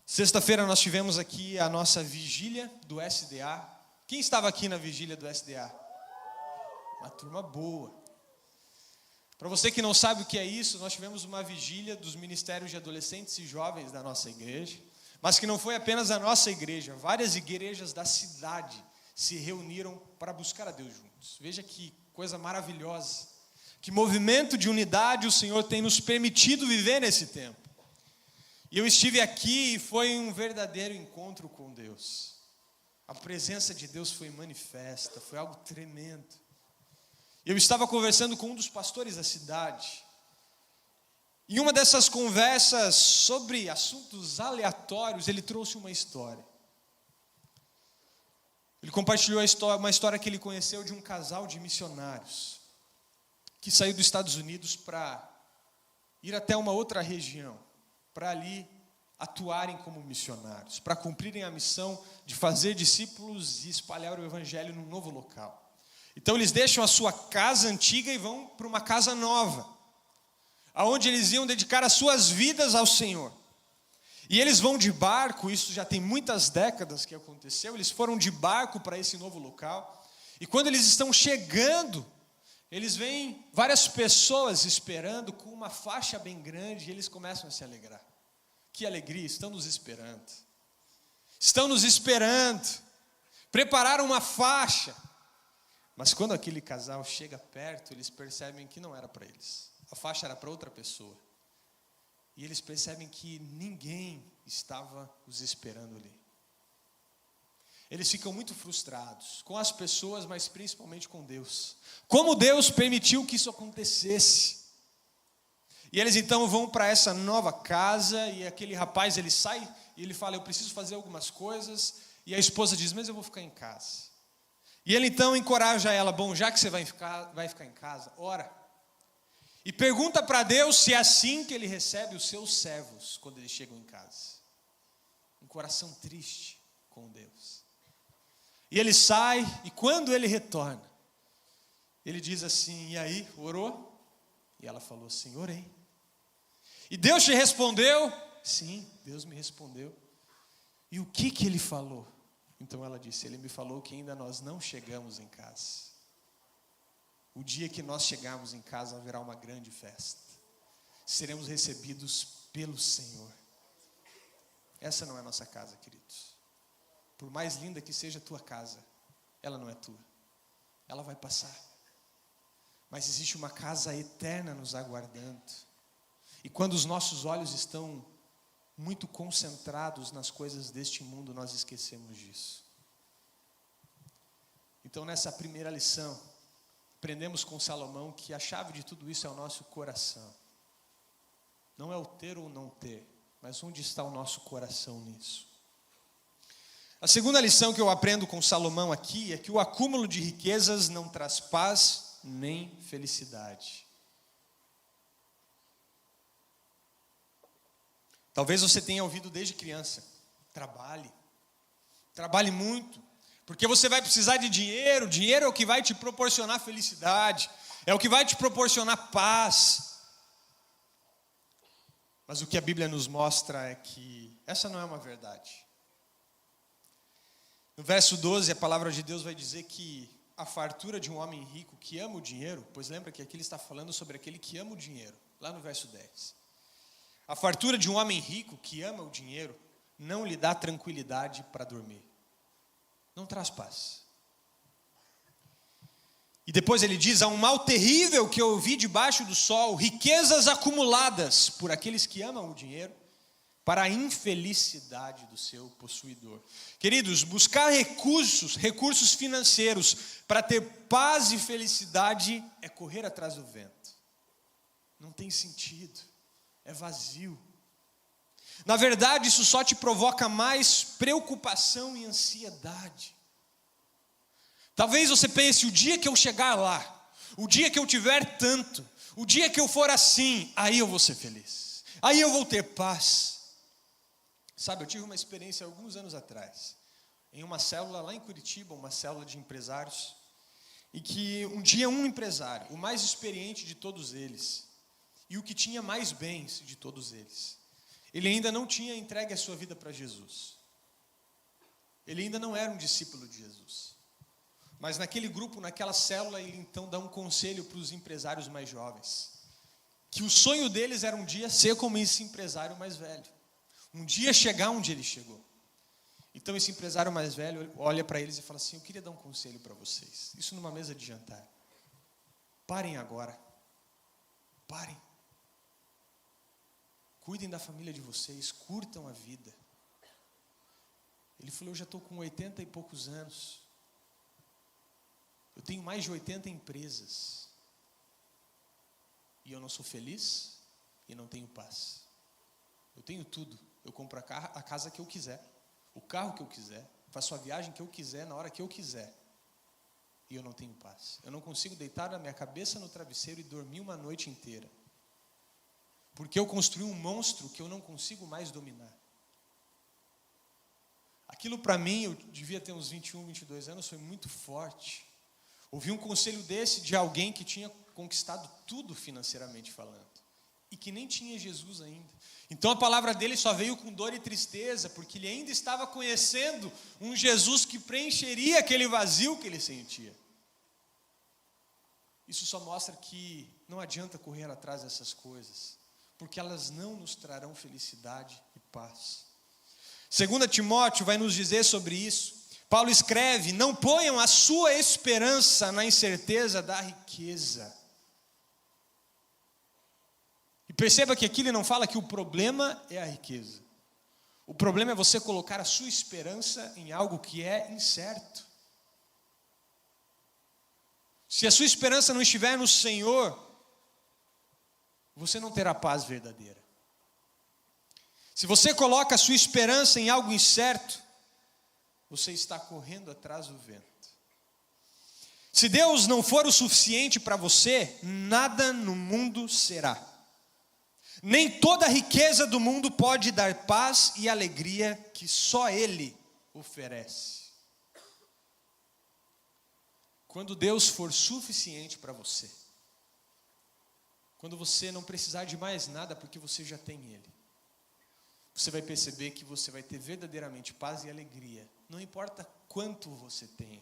Sexta-feira nós tivemos aqui a nossa vigília do SDA. Quem estava aqui na vigília do SDA? Uma turma boa. Para você que não sabe o que é isso, nós tivemos uma vigília dos ministérios de adolescentes e jovens da nossa igreja, mas que não foi apenas a nossa igreja, várias igrejas da cidade se reuniram para buscar a Deus juntos. Veja que coisa maravilhosa, que movimento de unidade o Senhor tem nos permitido viver nesse tempo. E eu estive aqui e foi um verdadeiro encontro com Deus. A presença de Deus foi manifesta, foi algo tremendo. Eu estava conversando com um dos pastores da cidade. Em uma dessas conversas sobre assuntos aleatórios, ele trouxe uma história. Ele compartilhou uma história que ele conheceu de um casal de missionários que saiu dos Estados Unidos para ir até uma outra região, para ali atuarem como missionários, para cumprirem a missão de fazer discípulos e espalhar o evangelho num novo local. Então eles deixam a sua casa antiga e vão para uma casa nova, aonde eles iam dedicar as suas vidas ao Senhor. E eles vão de barco, isso já tem muitas décadas que aconteceu, eles foram de barco para esse novo local, e quando eles estão chegando, eles veem várias pessoas esperando com uma faixa bem grande, e eles começam a se alegrar. Que alegria, estão nos esperando. Estão nos esperando. Prepararam uma faixa. Mas quando aquele casal chega perto, eles percebem que não era para eles. A faixa era para outra pessoa. E eles percebem que ninguém estava os esperando ali. Eles ficam muito frustrados com as pessoas, mas principalmente com Deus. Como Deus permitiu que isso acontecesse? E eles então vão para essa nova casa, e aquele rapaz, ele sai, e ele fala, eu preciso fazer algumas coisas, e a esposa diz, mas eu vou ficar em casa. E ele então encoraja ela, bom, já que você vai ficar em casa, ora. E pergunta para Deus se é assim que ele recebe os seus servos, quando eles chegam em casa. Um coração triste com Deus. E ele sai, e quando ele retorna, ele diz assim, e aí, orou? E ela falou assim, orei. E Deus te respondeu? Sim, Deus me respondeu. E o que ele falou? Então ela disse, ele me falou que ainda nós não chegamos em casa. O dia que nós chegarmos em casa haverá uma grande festa. Seremos recebidos pelo Senhor. Essa não é a nossa casa, queridos. Por mais linda que seja a tua casa, ela não é tua. Ela vai passar. Mas existe uma casa eterna nos aguardando. E quando os nossos olhos estão muito concentrados nas coisas deste mundo, nós esquecemos disso. Então, nessa primeira lição, aprendemos com Salomão que a chave de tudo isso é o nosso coração. Não é o ter ou não ter, mas onde está o nosso coração nisso? A segunda lição que eu aprendo com Salomão aqui é que o acúmulo de riquezas não traz paz nem felicidade. Talvez você tenha ouvido desde criança, trabalhe muito, porque você vai precisar de dinheiro, dinheiro é o que vai te proporcionar felicidade, é o que vai te proporcionar paz. Mas o que a Bíblia nos mostra é que essa não é uma verdade. No verso 12, a palavra de Deus vai dizer que a fartura de um homem rico que ama o dinheiro, pois lembra que aqui ele está falando sobre aquele que ama o dinheiro, lá no verso 10. A fartura de um homem rico que ama o dinheiro não lhe dá tranquilidade para dormir. Não traz paz. E depois ele diz, há um mal terrível que eu vi debaixo do sol, riquezas acumuladas por aqueles que amam o dinheiro, para a infelicidade do seu possuidor. Queridos, buscar recursos financeiros para ter paz e felicidade é correr atrás do vento. Não tem sentido, é vazio. Na verdade, isso só te provoca mais preocupação e ansiedade. Talvez você pense, o dia que eu chegar lá, o dia que eu tiver tanto, o dia que eu for assim, aí eu vou ser feliz, aí eu vou ter paz. Sabe, eu tive uma experiência alguns anos atrás, em uma célula lá em Curitiba, uma célula de empresários, e que um dia um empresário, o mais experiente de todos eles, e o que tinha mais bens de todos eles, ele ainda não tinha entregue a sua vida para Jesus. Ele ainda não era um discípulo de Jesus. Mas naquele grupo, naquela célula, ele então dá um conselho para os empresários mais jovens. Que o sonho deles era um dia ser como esse empresário mais velho. Um dia chegar onde ele chegou. Então esse empresário mais velho olha para eles e fala assim: eu queria dar um conselho para vocês. Isso numa mesa de jantar. Parem agora. Parem. Cuidem da família de vocês, curtam a vida. Ele falou: eu já estou com 80 e poucos anos. Eu tenho mais de 80 empresas. E eu não sou feliz e não tenho paz. Eu tenho tudo. Eu compro a casa que eu quiser, o carro que eu quiser, faço a viagem que eu quiser, na hora que eu quiser. E eu não tenho paz. Eu não consigo deitar a minha cabeça no travesseiro e dormir uma noite inteira. Porque eu construí um monstro que eu não consigo mais dominar. Aquilo para mim, eu devia ter uns 21, 22 anos, foi muito forte. Ouvi um conselho desse de alguém que tinha conquistado tudo financeiramente falando. E que nem tinha Jesus ainda. Então a palavra dele só veio com dor e tristeza, porque ele ainda estava conhecendo um Jesus que preencheria aquele vazio que ele sentia. Isso só mostra que não adianta correr atrás dessas coisas, porque elas não nos trarão felicidade e paz. 2 Timóteo vai nos dizer sobre isso. Paulo escreve: não ponham a sua esperança na incerteza da riqueza. E perceba que aqui ele não fala que o problema é a riqueza. O problema é você colocar a sua esperança em algo que é incerto. Se a sua esperança não estiver no Senhor, você não terá paz verdadeira. Se você coloca a sua esperança em algo incerto, você está correndo atrás do vento. Se Deus não for o suficiente para você, nada no mundo será. Nem toda a riqueza do mundo pode dar paz e alegria que só Ele oferece. Quando Deus for suficiente para você, quando você não precisar de mais nada porque você já tem Ele, você vai perceber que você vai ter verdadeiramente paz e alegria. Não importa quanto você tenha.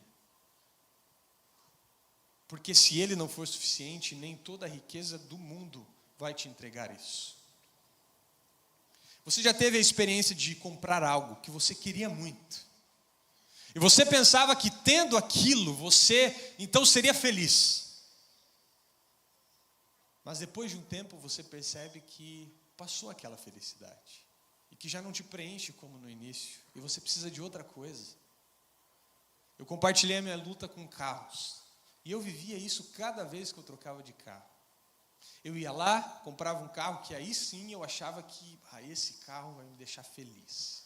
Porque se Ele não for suficiente, nem toda a riqueza do mundo vai te entregar isso. Você já teve a experiência de comprar algo que você queria muito. E você pensava que tendo aquilo, você então seria feliz. Mas depois de um tempo você percebe que passou aquela felicidade. E que já não te preenche como no início. E você precisa de outra coisa. Eu compartilhei a minha luta com carros. E eu vivia isso cada vez que eu trocava de carro. Eu ia lá, comprava um carro que aí sim eu achava que esse carro vai me deixar feliz.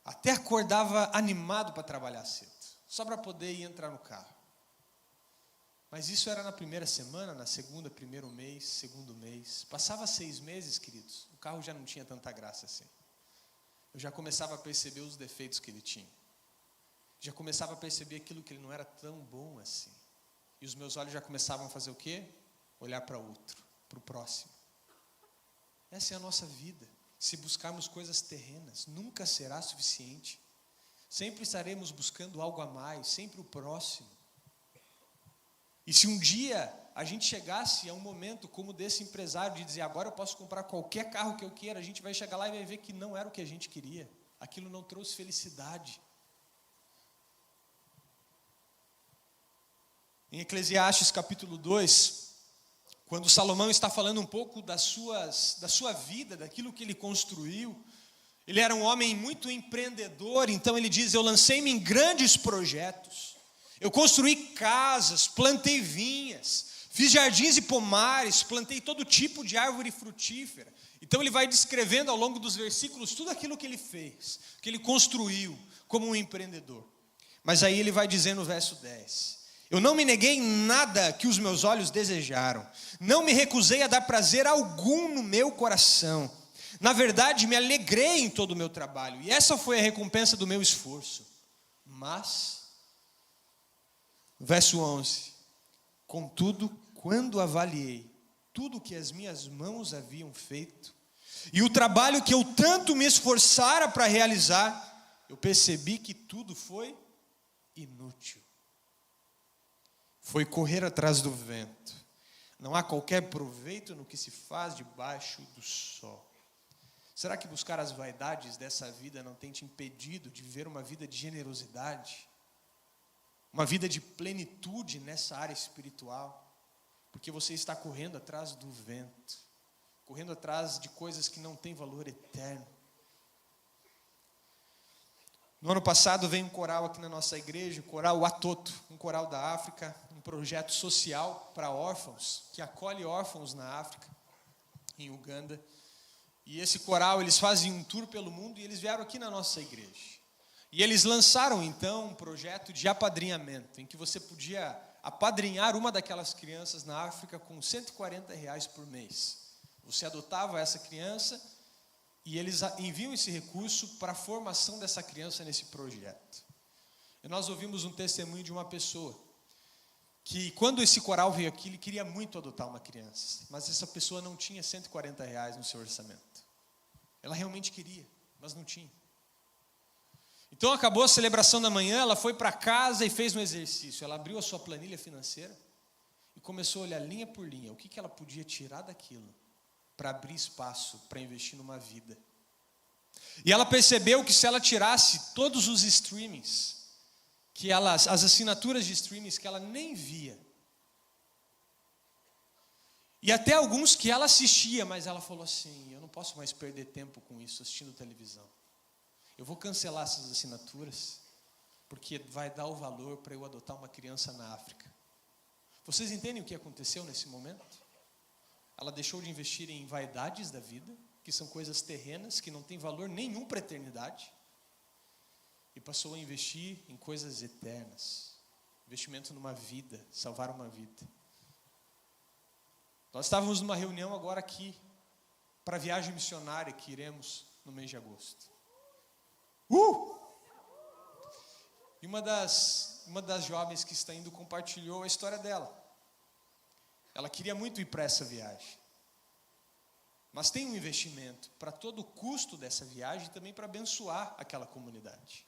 Até acordava animado para trabalhar cedo. Só para poder ir entrar no carro. Mas isso era na primeira semana, na segunda, primeiro mês, segundo mês. Passava 6 meses, queridos, o carro já não tinha tanta graça assim. Eu já começava a perceber os defeitos que ele tinha. Já começava a perceber aquilo que ele não era tão bom assim. E os meus olhos já começavam a fazer o quê? Olhar para outro, para o próximo. Essa é a nossa vida. Se buscarmos coisas terrenas, nunca será suficiente. Sempre estaremos buscando algo a mais, sempre o próximo. E se um dia a gente chegasse a um momento como desse empresário de dizer, agora eu posso comprar qualquer carro que eu queira, a gente vai chegar lá e vai ver que não era o que a gente queria. Aquilo não trouxe felicidade. Em Eclesiastes capítulo 2, quando Salomão está falando um pouco da sua vida, daquilo que ele construiu, ele era um homem muito empreendedor, então ele diz, eu lancei-me em grandes projetos. Eu construí casas, plantei vinhas, fiz jardins e pomares, plantei todo tipo de árvore frutífera. Então ele vai descrevendo ao longo dos versículos tudo aquilo que ele fez, que ele construiu como um empreendedor. Mas aí ele vai dizer no verso 10, Eu não me neguei em nada que os meus olhos desejaram. Não me recusei a dar prazer algum no meu coração. Na verdade, me alegrei em todo o meu trabalho. E essa foi a recompensa do meu esforço. Mas, verso 11. Contudo, quando avaliei tudo que as minhas mãos haviam feito, e o trabalho que eu tanto me esforçara para realizar, eu percebi que tudo foi inútil. Foi correr atrás do vento. Não há qualquer proveito no que se faz debaixo do sol. Será que buscar as vaidades dessa vida não tem te impedido de viver uma vida de generosidade? Uma vida de plenitude nessa área espiritual? Porque você está correndo atrás do vento. Correndo atrás de coisas que não têm valor eterno. No ano passado veio um coral aqui na nossa igreja, o coral Atoto, um coral da África, um projeto social para órfãos, que acolhe órfãos na África, em Uganda. E esse coral, eles fazem um tour pelo mundo e eles vieram aqui na nossa igreja. E eles lançaram então um projeto de apadrinhamento, em que você podia apadrinhar uma daquelas crianças na África com R$140 por mês. Você adotava essa criança e eles enviam esse recurso para a formação dessa criança nesse projeto. E nós ouvimos um testemunho de uma pessoa que, quando esse coral veio aqui, ele queria muito adotar uma criança, mas essa pessoa não tinha R$140 no seu orçamento. Ela realmente queria, mas não tinha. Então acabou a celebração da manhã, ela foi para casa e fez um exercício. Ela abriu a sua planilha financeira e começou a olhar linha por linha o que ela podia tirar daquilo para abrir espaço para investir numa vida. E ela percebeu que se ela tirasse todos os streamings, as assinaturas de streamings que ela nem via, e até alguns que ela assistia, mas ela falou assim: eu não posso mais perder tempo com isso, assistindo televisão. Eu vou cancelar essas assinaturas, porque vai dar o valor para eu adotar uma criança na África. Vocês entendem o que aconteceu nesse momento? Ela deixou de investir em vaidades da vida, que são coisas terrenas, que não têm valor nenhum para a eternidade, e passou a investir em coisas eternas. Investimento numa vida, salvar uma vida. Nós estávamos numa reunião agora aqui, para a viagem missionária que iremos no mês de agosto. E uma das jovens que está indo compartilhou a história dela. Ela queria muito ir para essa viagem. Mas tem um investimento para todo o custo dessa viagem e também para abençoar aquela comunidade.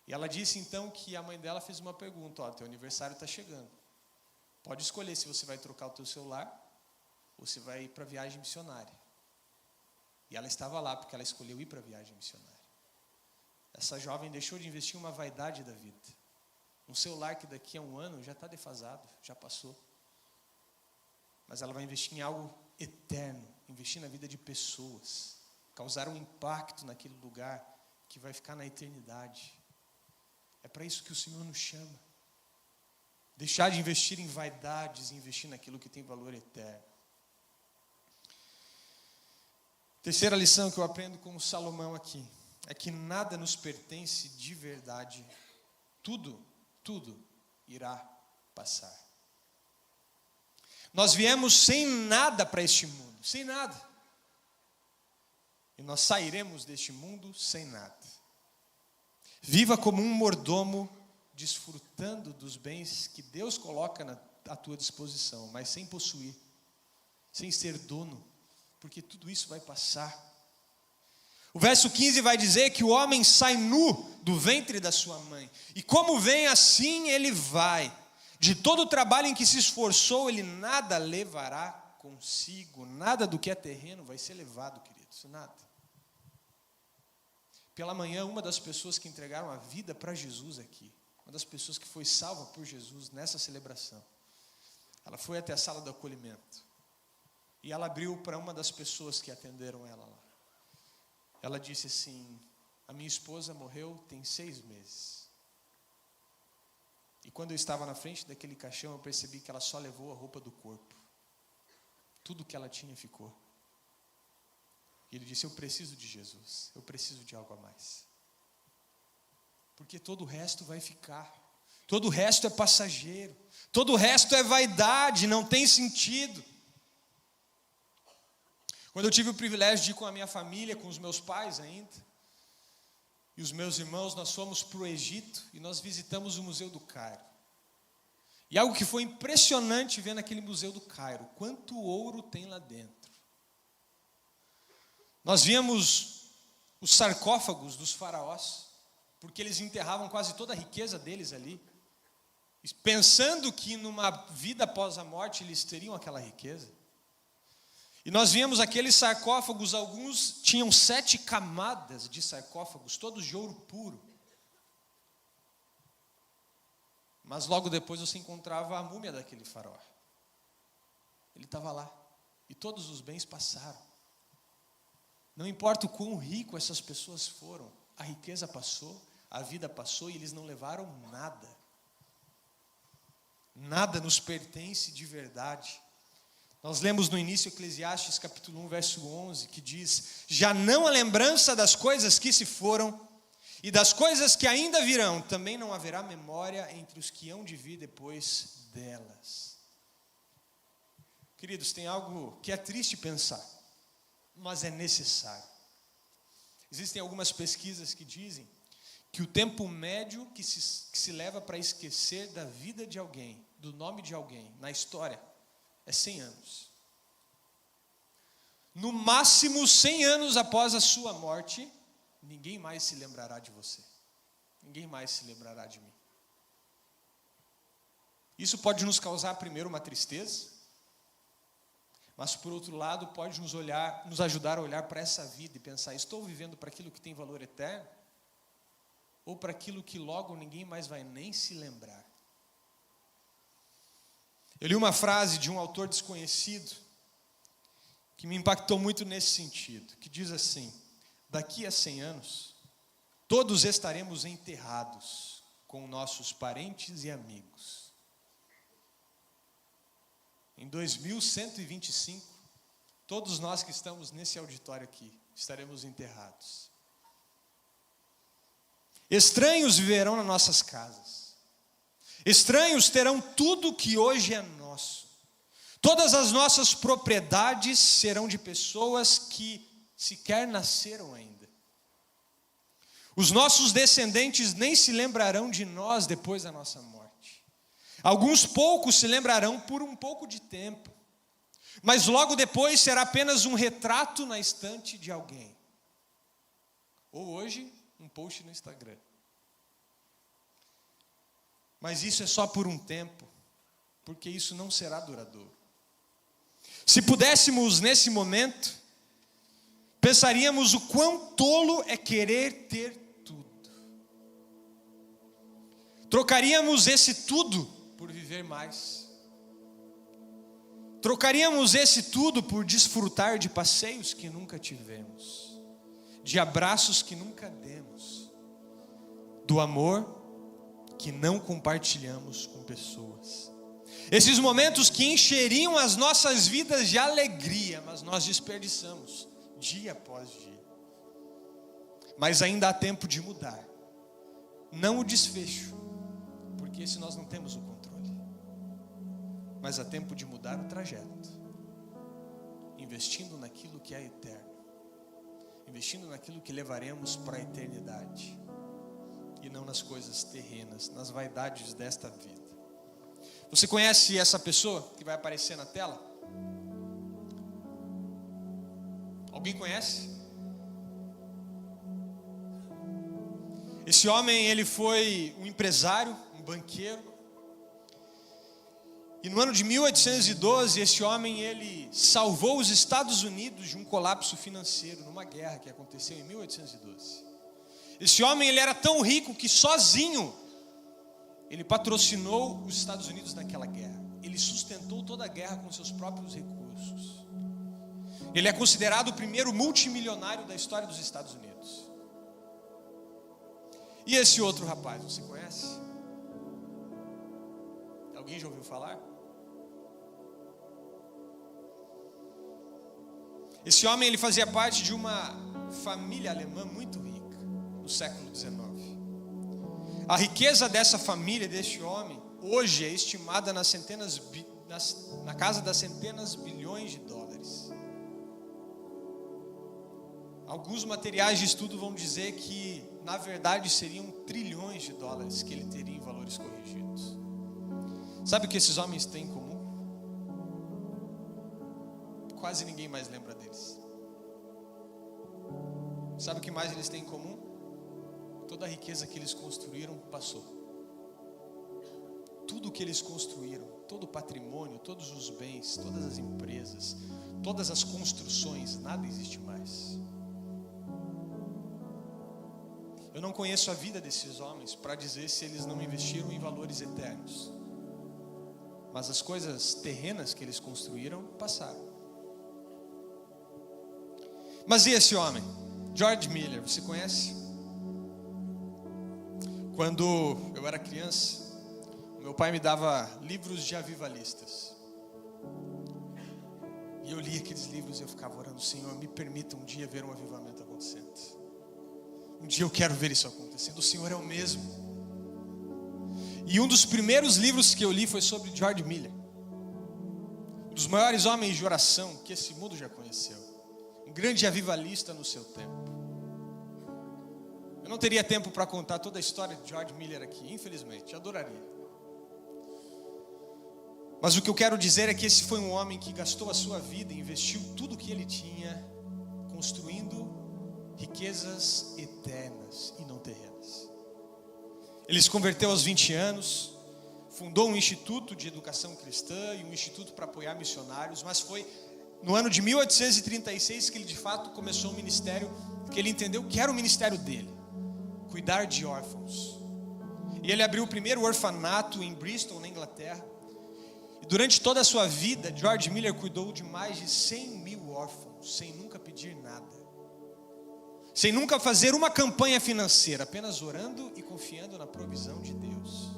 E ela disse então que a mãe dela fez uma pergunta: teu aniversário está chegando. Pode escolher se você vai trocar o teu celular ou se vai ir para a viagem missionária. E ela estava lá porque ela escolheu ir para a viagem missionária. Essa jovem deixou de investir em uma vaidade da vida. Um celular que daqui a um ano já está defasado, já passou. Mas ela vai investir em algo eterno, investir na vida de pessoas, causar um impacto naquele lugar que vai ficar na eternidade. É para isso que o Senhor nos chama. Deixar de investir em vaidades e investir naquilo que tem valor eterno. Terceira lição que eu aprendo com Salomão aqui é que nada nos pertence de verdade. Tudo irá passar. Nós viemos sem nada para este mundo, sem nada. E nós sairemos deste mundo sem nada. Viva como um mordomo, desfrutando dos bens que Deus coloca à tua disposição, mas sem possuir, sem ser dono, porque tudo isso vai passar. O verso 15 vai dizer que o homem sai nu do ventre da sua mãe, e como vem, assim ele vai. De todo o trabalho em que se esforçou, ele nada levará consigo. Nada do que é terreno vai ser levado, queridos, nada. Pela manhã, uma das pessoas que entregaram a vida para Jesus aqui, uma das pessoas que foi salva por Jesus nessa celebração, ela foi até a sala do acolhimento. E ela abriu para uma das pessoas que atenderam ela lá. Ela disse assim: a minha esposa morreu tem 6 meses. E quando eu estava na frente daquele caixão, eu percebi que ela só levou a roupa do corpo. Tudo que ela tinha ficou. E ele disse: eu preciso de Jesus, eu preciso de algo a mais. Porque todo o resto vai ficar. Todo o resto é passageiro. Todo o resto é vaidade, não tem sentido. Quando eu tive o privilégio de ir com a minha família, com os meus pais ainda, e os meus irmãos, nós fomos para o Egito e nós visitamos o Museu do Cairo. E algo que foi impressionante ver naquele Museu do Cairo, quanto ouro tem lá dentro. Nós víamos os sarcófagos dos faraós, porque eles enterravam quase toda a riqueza deles ali, pensando que numa vida após a morte eles teriam aquela riqueza. E nós víamos aqueles sarcófagos, alguns tinham 7 camadas de sarcófagos, todos de ouro puro. Mas logo depois você encontrava a múmia daquele faraó. Ele estava lá. E todos os bens passaram. Não importa o quão rico essas pessoas foram, a riqueza passou, a vida passou e eles não levaram nada. Nada nos pertence de verdade. Nós lemos no início Eclesiastes capítulo 1, verso 11, que diz: já não há lembrança das coisas que se foram, e das coisas que ainda virão, também não haverá memória entre os que hão de vir depois delas. Queridos, tem algo que é triste pensar, mas é necessário. Existem algumas pesquisas que dizem que o tempo médio que se leva para esquecer da vida de alguém, do nome de alguém, na história, é 100 anos. No máximo 100 anos após a sua morte, ninguém mais se lembrará de você. Ninguém mais se lembrará de mim. Isso pode nos causar primeiro uma tristeza, mas por outro lado pode nos ajudar a olhar para essa vida e pensar: estou vivendo para aquilo que tem valor eterno? Ou para aquilo que logo ninguém mais vai nem se lembrar? Eu li uma frase de um autor desconhecido que me impactou muito nesse sentido, que diz assim: daqui a 100 anos, todos estaremos enterrados com nossos parentes e amigos. Em 2125, todos nós que estamos nesse auditório aqui, estaremos enterrados. Estranhos viverão nas nossas casas. Estranhos terão tudo que hoje é nosso. Todas as nossas propriedades serão de pessoas que sequer nasceram ainda. Os nossos descendentes nem se lembrarão de nós depois da nossa morte. Alguns poucos se lembrarão por um pouco de tempo, mas logo depois será apenas um retrato na estante de alguém. Ou hoje, um post no Instagram. Mas isso é só por um tempo, porque isso não será duradouro. Se pudéssemos, nesse momento, pensaríamos o quão tolo é querer ter tudo. Trocaríamos esse tudo por viver mais. Trocaríamos esse tudo por desfrutar de passeios que nunca tivemos, de abraços que nunca demos, do amor que não compartilhamos com pessoas. Esses momentos que encheriam as nossas vidas de alegria, mas nós desperdiçamos dia após dia. Mas ainda há tempo de mudar. Não o desfecho, porque esse nós não temos o controle. Mas há tempo de mudar o trajeto, investindo naquilo que é eterno, investindo naquilo que levaremos para a eternidade, e não nas coisas terrenas, nas vaidades desta vida. Você conhece essa pessoa que vai aparecer na tela? Alguém conhece? Esse homem, ele foi um empresário, um banqueiro. E no ano de 1812, esse homem, ele salvou os Estados Unidos de um colapso financeiro, numa guerra que aconteceu em 1812. Esse homem, ele era tão rico que sozinho ele patrocinou os Estados Unidos naquela guerra. Ele sustentou toda a guerra com seus próprios recursos. Ele é considerado o primeiro multimilionário da história dos Estados Unidos. E esse outro rapaz, você conhece? Alguém já ouviu falar? Esse homem, ele fazia parte de uma família alemã muito rica, no século XIX. A riqueza dessa família, deste homem, hoje é estimada na casa das centenas bilhões de dólares. Alguns materiais de estudo vão dizer que, na verdade, seriam trilhões de dólares que ele teria em valores corrigidos. Sabe o que esses homens têm em comum? Quase ninguém mais lembra deles. Sabe o que mais eles têm em comum? Toda a riqueza que eles construíram passou. Tudo que eles construíram, todo o patrimônio, todos os bens, todas as empresas, todas as construções, nada existe mais. Eu não conheço a vida desses homens para dizer se eles não investiram em valores eternos. Mas as coisas terrenas que eles construíram passaram. Mas e esse homem? George Miller, você conhece? Quando eu era criança, meu pai me dava livros de avivalistas. E eu lia aqueles livros e eu ficava orando: Senhor, me permita um dia ver um avivamento acontecendo. Um dia eu quero ver isso acontecendo. O Senhor é o mesmo. E um dos primeiros livros que eu li foi sobre George Miller, um dos maiores homens de oração que esse mundo já conheceu. Um grande avivalista no seu tempo. Eu não teria tempo para contar toda a história de George Miller aqui, infelizmente, adoraria. Mas o que eu quero dizer é que esse foi um homem que gastou a sua vida e investiu tudo o que ele tinha, construindo riquezas eternas e não terrenas. Ele se converteu aos 20 anos, fundou um instituto de educação cristã e um instituto para apoiar missionários, mas foi no ano de 1836 que ele de fato começou um ministério que ele entendeu que era o ministério dele: cuidar de órfãos. E ele abriu o primeiro orfanato em Bristol, na Inglaterra. E durante toda a sua vida, George Miller cuidou de mais de 100 mil órfãos, sem nunca pedir nada, sem nunca fazer uma campanha financeira, apenas orando e confiando na provisão de Deus.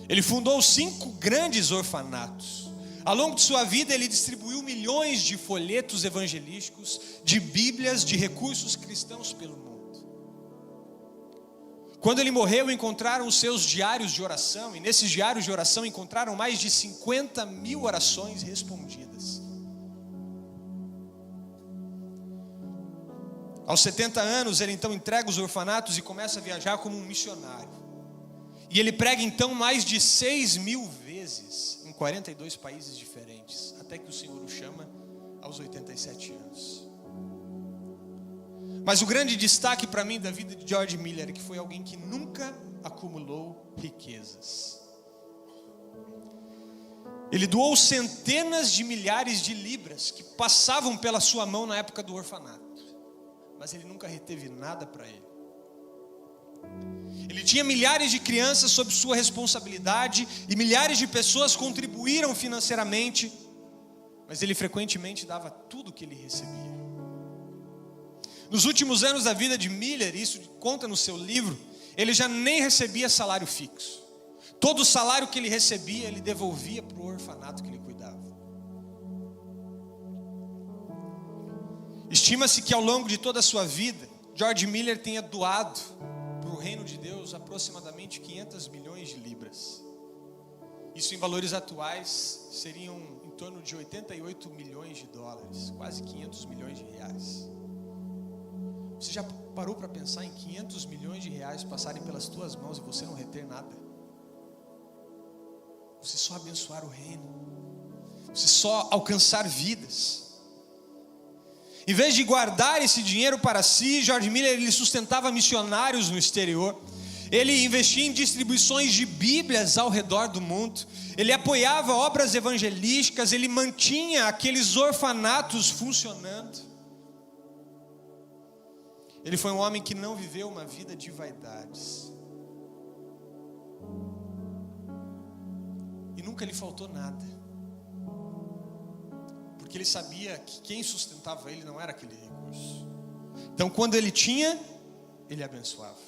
Ele fundou 5 grandes orfanatos. Ao longo de sua vida, ele distribuiu milhões de folhetos evangelísticos, de bíblias, de recursos cristãos pelo mundo. Quando ele morreu, encontraram os seus diários de oração, e nesses diários de oração encontraram mais de 50 mil orações respondidas. Aos 70 anos, ele então entrega os orfanatos e começa a viajar como um missionário. E ele prega então mais de 6.000 vezes em 42 países diferentes, até que o Senhor o chama aos 87 anos. Mas o grande destaque para mim da vida de George Miller é que foi alguém que nunca acumulou riquezas. Ele doou centenas de milhares de libras que passavam pela sua mão na época do orfanato, mas ele nunca reteve nada para ele. Ele tinha milhares de crianças sob sua responsabilidade e milhares de pessoas contribuíram financeiramente, mas ele frequentemente dava tudo o que ele recebia. Nos últimos anos da vida de Miller, isso conta no seu livro, ele já nem recebia salário fixo. Todo o salário que ele recebia, ele devolvia para o orfanato que ele cuidava. Estima-se que ao longo de toda a sua vida, George Miller tenha doado para o reino de Deus aproximadamente 500 milhões de libras. Isso em valores atuais seriam em torno de 88 milhões de dólares, quase 500 milhões de reais. Você já parou para pensar em 500 milhões de reais passarem pelas tuas mãos e você não reter nada? Você só abençoar o reino, você só alcançar vidas. Em vez de guardar esse dinheiro para si, George Miller ele sustentava missionários no exterior. Ele investia em distribuições de Bíblias ao redor do mundo. Ele apoiava obras evangelísticas, ele mantinha aqueles orfanatos funcionando. Ele foi um homem que não viveu uma vida de vaidades. E nunca lhe faltou nada. Porque ele sabia que quem sustentava ele não era aquele recurso. Então quando ele tinha, ele abençoava.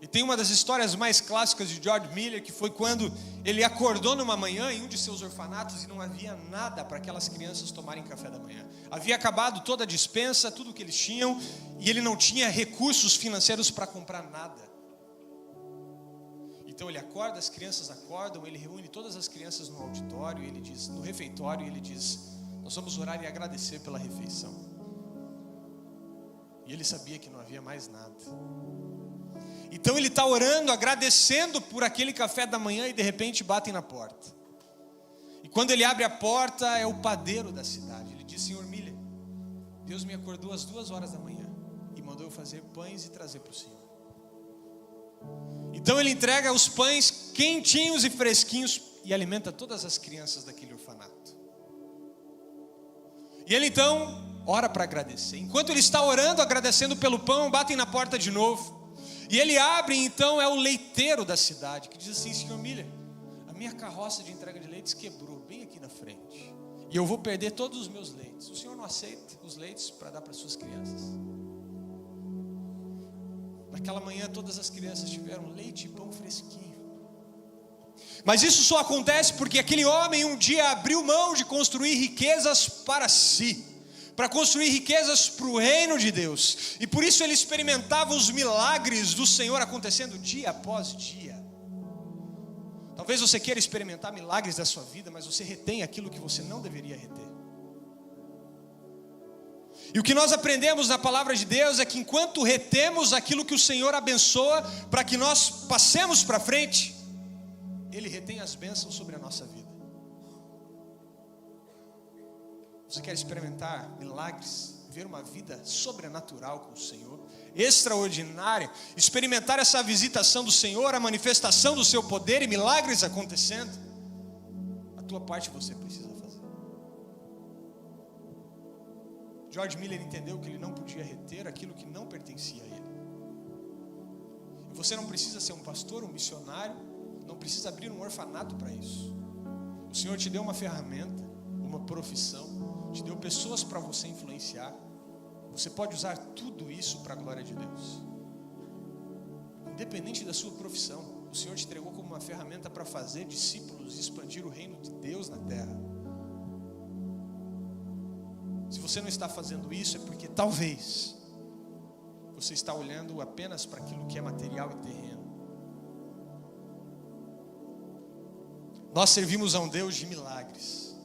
E tem uma das histórias mais clássicas de George Miller, que foi quando ele acordou numa manhã em um de seus orfanatos e não havia nada para aquelas crianças tomarem café da manhã. Havia acabado toda a despensa, tudo que eles tinham, e ele não tinha recursos financeiros para comprar nada. Então ele acorda, as crianças acordam, ele reúne todas as crianças no auditório, ele diz, no refeitório, ele diz: nós vamos orar e agradecer pela refeição. E ele sabia que não havia mais nada. Então ele está orando, agradecendo por aquele café da manhã, e de repente batem na porta. E quando ele abre a porta, é o padeiro da cidade. Ele diz: Senhor Miller, Deus me acordou às 2 horas da manhã e mandou eu fazer pães e trazer para o Senhor. Então ele entrega os pães quentinhos e fresquinhos e alimenta todas as crianças daquele orfanato. E ele então ora para agradecer. Enquanto ele está orando, agradecendo pelo pão, batem na porta de novo. E ele abre, então é o leiteiro da cidade, que diz assim: Senhor Miller, a minha carroça de entrega de leites quebrou bem aqui na frente, e eu vou perder todos os meus leites. O senhor não aceita os leites para dar para suas crianças? Naquela manhã todas as crianças tiveram leite e pão fresquinho. Mas isso só acontece porque aquele homem um dia abriu mão de construir riquezas para si, para construir riquezas para o reino de Deus. E por isso ele experimentava os milagres do Senhor acontecendo dia após dia. Talvez você queira experimentar milagres da sua vida, mas você retém aquilo que você não deveria reter. E o que nós aprendemos na palavra de Deus é que enquanto retemos aquilo que o Senhor abençoa para que nós passemos para frente, Ele retém as bênçãos sobre a nossa vida. Você quer experimentar milagres, ver uma vida sobrenatural com o Senhor, extraordinária, experimentar essa visitação do Senhor, a manifestação do seu poder e milagres acontecendo? A tua parte você precisa fazer. George Miller entendeu que ele não podia reter aquilo que não pertencia a ele. E você não precisa ser um pastor, um missionário, não precisa abrir um orfanato para isso. O Senhor te deu uma ferramenta, uma profissão, te deu pessoas para você influenciar. Você pode usar tudo isso para a glória de Deus. Independente da sua profissão, o Senhor te entregou como uma ferramenta para fazer discípulos e expandir o reino de Deus na terra. Se você não está fazendo isso, é porque talvez você está olhando apenas para aquilo que é material e terreno. Nós servimos a um Deus de milagres.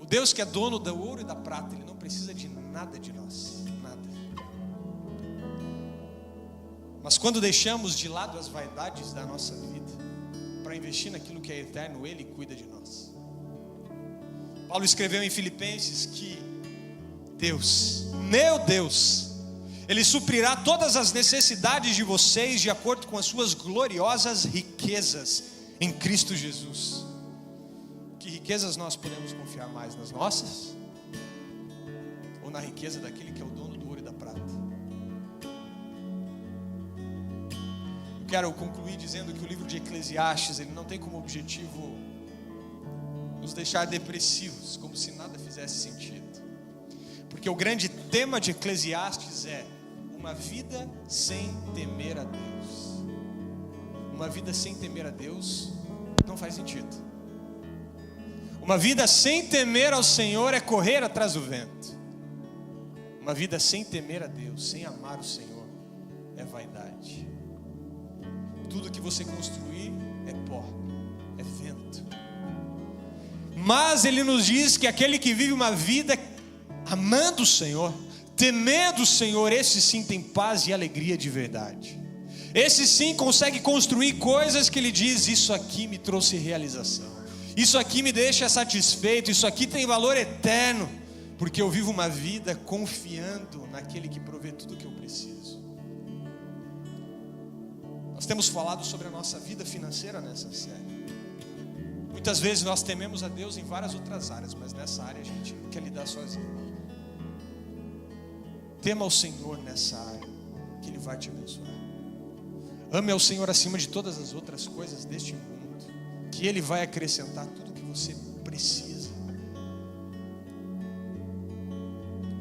O Deus que é dono do ouro e da prata, Ele não precisa de nada de nós, nada. Mas quando deixamos de lado as vaidades da nossa vida para investir naquilo que é eterno, Ele cuida de nós. Paulo escreveu em Filipenses que Deus, meu Deus, Ele suprirá todas as necessidades de vocês de acordo com as suas gloriosas riquezas em Cristo Jesus. Que riquezas nós podemos confiar mais? Nas nossas? Ou na riqueza daquele que é o dono do ouro e da prata? Eu quero concluir dizendo que o livro de Eclesiastes, ele não tem como objetivo nos deixar depressivos, como se nada fizesse sentido. Porque o grande tema de Eclesiastes é uma vida sem temer a Deus. Uma vida sem temer a Deus não faz sentido. Uma vida sem temer ao Senhor é correr atrás do vento. Uma vida sem temer a Deus, sem amar o Senhor, é vaidade. Tudo que você construir é pó, é vento. Mas Ele nos diz que aquele que vive uma vida amando o Senhor, temendo o Senhor, esse sim tem paz e alegria de verdade. Esse sim consegue construir coisas que Ele diz: isso aqui me trouxe realização, isso aqui me deixa satisfeito, isso aqui tem valor eterno, porque eu vivo uma vida confiando naquele que provê tudo o que eu preciso. Nós temos falado sobre a nossa vida financeira nessa série. Muitas vezes nós tememos a Deus em várias outras áreas, mas nessa área a gente quer lidar sozinho. Tema ao Senhor nessa área, que Ele vai te abençoar. Ame ao Senhor acima de todas as outras coisas deste mundo, que Ele vai acrescentar tudo o que você precisa.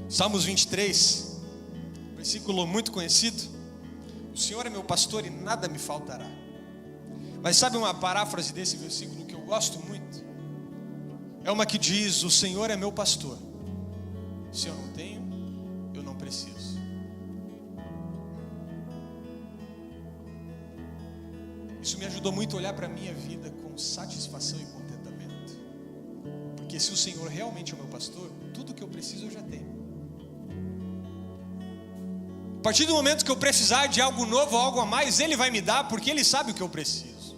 Salmos 23, versículo muito conhecido. O Senhor é meu pastor e nada me faltará. Mas sabe uma paráfrase desse versículo que eu gosto muito? É uma que diz: o Senhor é meu pastor. Se eu não tenho, eu não preciso. Isso me ajudou muito a olhar para a minha vida com satisfação e contentamento. Porque se o Senhor realmente é o meu pastor, tudo que eu preciso eu já tenho. A partir do momento que eu precisar de algo novo, algo a mais, Ele vai me dar, porque Ele sabe o que eu preciso.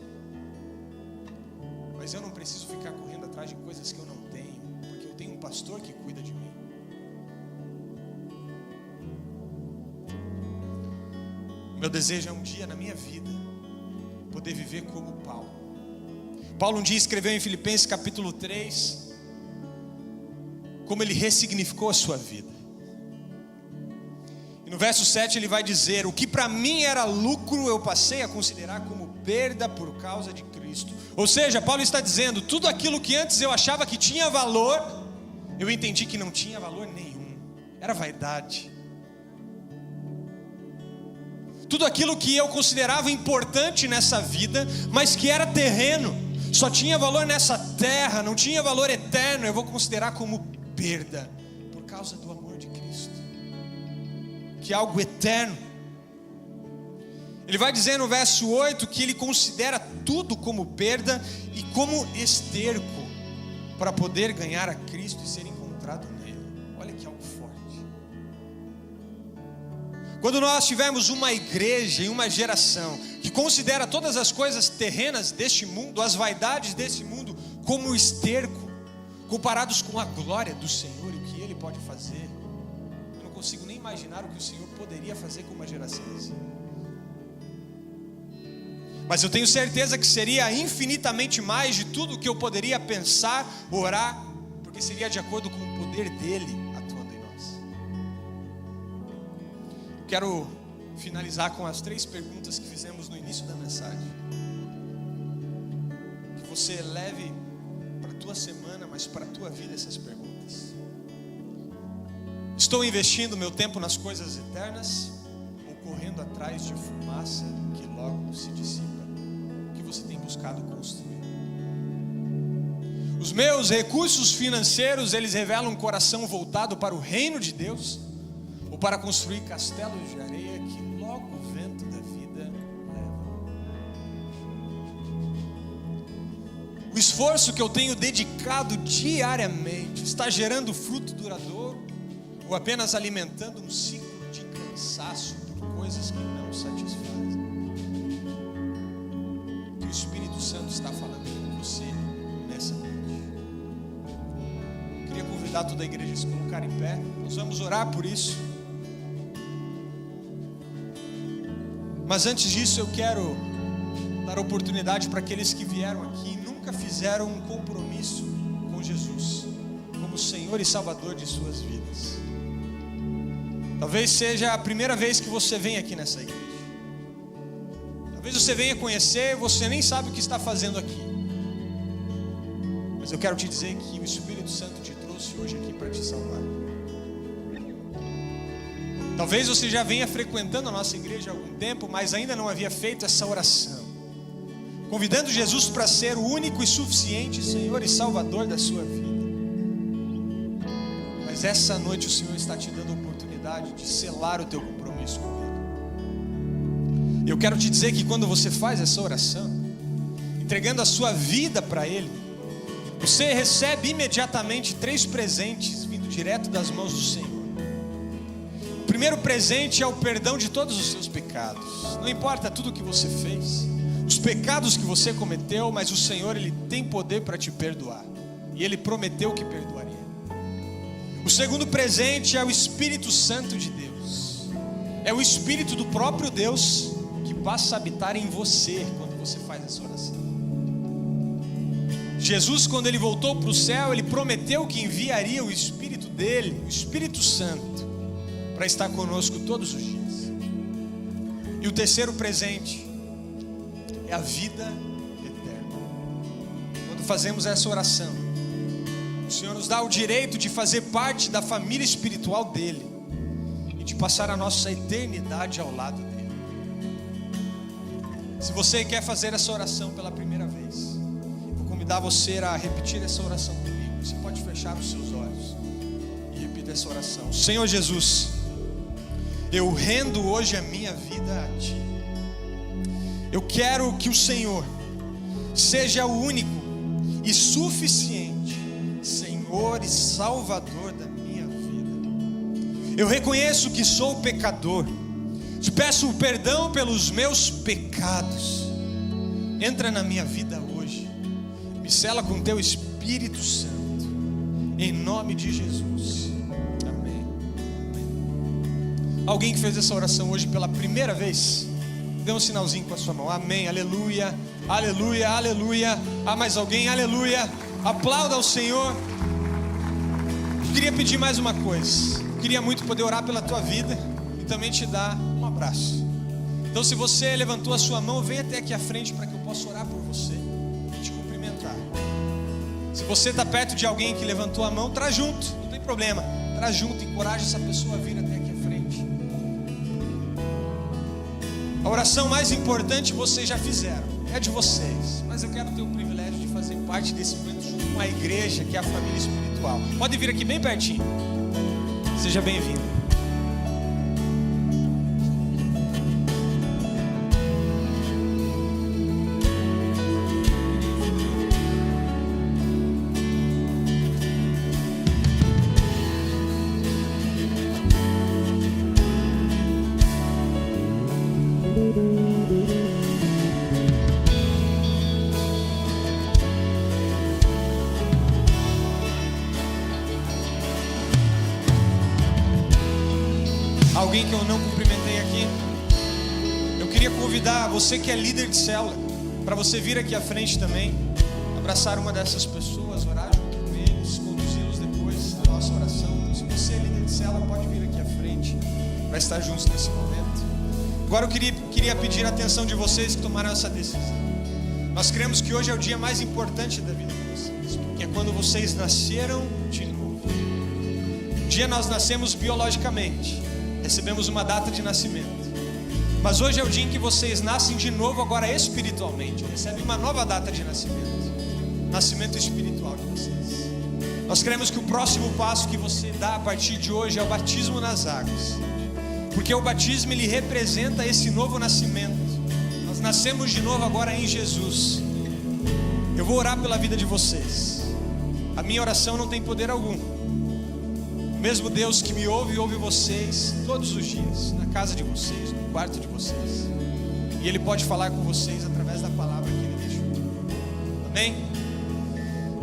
Mas eu não preciso ficar correndo atrás de coisas que eu não tenho, porque eu tenho um pastor que cuida de mim. Meu desejo é um dia na minha vida poder viver como Paulo. Paulo um dia escreveu em Filipenses capítulo 3 como ele ressignificou a sua vida. E no verso 7 ele vai dizer: o que para mim era lucro eu passei a considerar como perda por causa de Cristo. Ou seja, Paulo está dizendo: tudo aquilo que antes eu achava que tinha valor, eu entendi que não tinha valor nenhum, era vaidade. Tudo aquilo que eu considerava importante nessa vida, mas que era terreno, só tinha valor nessa terra, não tinha valor eterno, eu vou considerar como perda, por causa do amor de Cristo, que é algo eterno. Ele vai dizer no verso 8 que ele considera tudo como perda e como esterco, para poder ganhar a Cristo e ser encontrado nele. Olha que algo forte. Quando nós tivermos uma igreja e uma geração que considera todas as coisas terrenas deste mundo, as vaidades deste mundo, como esterco, comparados com a glória do Senhor e o que Ele pode fazer, eu não consigo nem imaginar o que o Senhor poderia fazer com uma geração assim. Mas eu tenho certeza que seria infinitamente mais de tudo que eu poderia pensar, orar, porque seria de acordo com o poder dEle atuando em nós. Quero finalizar com as 3 perguntas que fizemos no início da mensagem. Que você leve para a tua semana, mas para a tua vida essas perguntas. Estou investindo meu tempo nas coisas eternas ou correndo atrás de fumaça que logo se dissipa? O que você tem buscado construir? Os meus recursos financeiros, eles revelam um coração voltado para o reino de Deus, ou para construir castelos de areia que logo o vento da vida leva? O esforço que eu tenho dedicado diariamente está gerando fruto duradouro, ou apenas alimentando um ciclo de cansaço por coisas que não satisfazem? O que o Espírito Santo está falando com você nessa noite? Eu queria convidar toda a igreja a se colocar em pé. Nós vamos orar por isso. Mas antes disso eu quero dar oportunidade para aqueles que vieram aqui e nunca fizeram um compromisso com Jesus como Senhor e Salvador de suas vidas. Talvez seja a primeira vez que você vem aqui nessa igreja. Talvez você venha conhecer, você nem sabe o que está fazendo aqui. Mas eu quero te dizer que o Espírito Santo te trouxe hoje aqui para te salvar. Talvez você já venha frequentando a nossa igreja há algum tempo, mas ainda não havia feito essa oração, convidando Jesus para ser o único e suficiente Senhor e Salvador da sua vida. Mas essa noite o Senhor está te dando a oportunidade de selar o teu compromisso com Ele. Eu quero te dizer que quando você faz essa oração, entregando a sua vida para Ele, você recebe imediatamente 3 presentes vindo direto das mãos do Senhor. O primeiro presente é o perdão de todos os seus pecados. Não importa tudo o que você fez, os pecados que você cometeu, mas o Senhor, Ele tem poder para te perdoar. E Ele prometeu que perdoaria. O segundo presente é o Espírito Santo de Deus. É o Espírito do próprio Deus que passa a habitar em você quando você faz essa oração. Jesus, quando Ele voltou para o céu, Ele prometeu que enviaria o Espírito dEle, o Espírito Santo, para estar conosco todos os dias. E o terceiro presente é a vida eterna. Quando fazemos essa oração, o Senhor nos dá o direito de fazer parte da família espiritual dEle e de passar a nossa eternidade ao lado dEle. Se você quer fazer essa oração pela primeira vez, vou convidar você a repetir essa oração comigo. Você pode fechar os seus olhos e repita essa oração. Senhor Jesus, eu rendo hoje a minha vida a Ti. Eu quero que o Senhor seja o único e suficiente Senhor e Salvador da minha vida. Eu reconheço que sou pecador. Te peço perdão pelos meus pecados. Entra na minha vida hoje. Me sela com Teu Espírito Santo. Em nome de Jesus. Amém. Amém. Alguém que fez essa oração hoje pela primeira vez, dê um sinalzinho com a sua mão. Amém, aleluia, aleluia, aleluia. Há mais alguém? Aleluia. Aplauda ao Senhor. Eu queria pedir mais uma coisa. Eu queria muito poder orar pela tua vida e também te dar um abraço. Então, se você levantou a sua mão, vem até aqui à frente para que eu possa orar por você e te cumprimentar. Se você está perto de alguém que levantou a mão, traz junto, não tem problema. Traz junto, encoraja essa pessoa a vir até aqui à frente. A oração mais importante vocês já fizeram, é de vocês, mas eu quero ter o privilégio de fazer parte desse momento junto com a igreja, que é a família espiritual. Pode vir aqui bem pertinho. Seja bem-vindo. Alguém que eu não cumprimentei aqui, eu queria convidar você que é líder de célula, para você vir aqui à frente também, abraçar uma dessas pessoas, orar junto com eles, conduzi-los depois da nossa oração. Então, se você é líder de célula, pode vir aqui à frente, para estar juntos nesse momento. Agora eu queria pedir a atenção de vocês que tomaram essa decisão. Nós cremos que hoje é o dia mais importante da vida de vocês, porque é quando vocês nasceram de novo. Um dia nós nascemos biologicamente, recebemos uma data de nascimento, mas hoje é o dia em que vocês nascem de novo, agora espiritualmente, recebem uma nova data de nascimento, nascimento espiritual de vocês. Nós cremos que o próximo passo que você dá a partir de hoje é o batismo nas águas, porque o batismo ele representa esse novo nascimento. Nós nascemos de novo agora em Jesus. Eu vou orar pela vida de vocês. A minha oração não tem poder algum. O mesmo Deus que me ouve, ouve vocês todos os dias, na casa de vocês, no quarto de vocês. E Ele pode falar com vocês através da palavra que Ele deixou. Amém?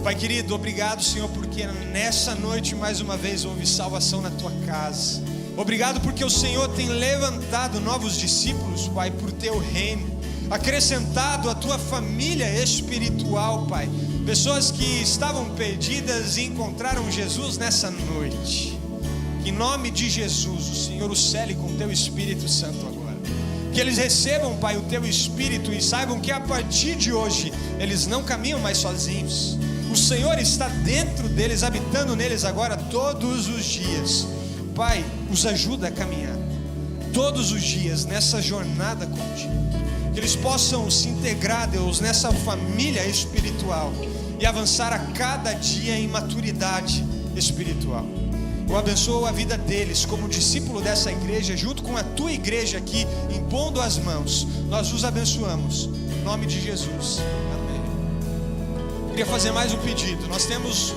Pai querido, obrigado, Senhor, porque nessa noite mais uma vez houve salvação na Tua casa. Obrigado porque o Senhor tem levantado novos discípulos, Pai, por Teu reino, acrescentado a Tua família espiritual, Pai. Pessoas que estavam perdidas e encontraram Jesus nessa noite. Que em nome de Jesus o Senhor os cele com Teu Espírito Santo agora. Que eles recebam, Pai, o Teu Espírito e saibam que a partir de hoje eles não caminham mais sozinhos. O Senhor está dentro deles, habitando neles agora todos os dias. Pai, os ajuda a caminhar todos os dias nessa jornada contigo. Que eles possam se integrar, Deus, nessa família espiritual e avançar a cada dia em maturidade espiritual. Eu abençoo a vida deles como discípulo dessa igreja, junto com a Tua igreja aqui, impondo as mãos. Nós os abençoamos, em nome de Jesus. Amém. Eu queria fazer mais um pedido. Nós temos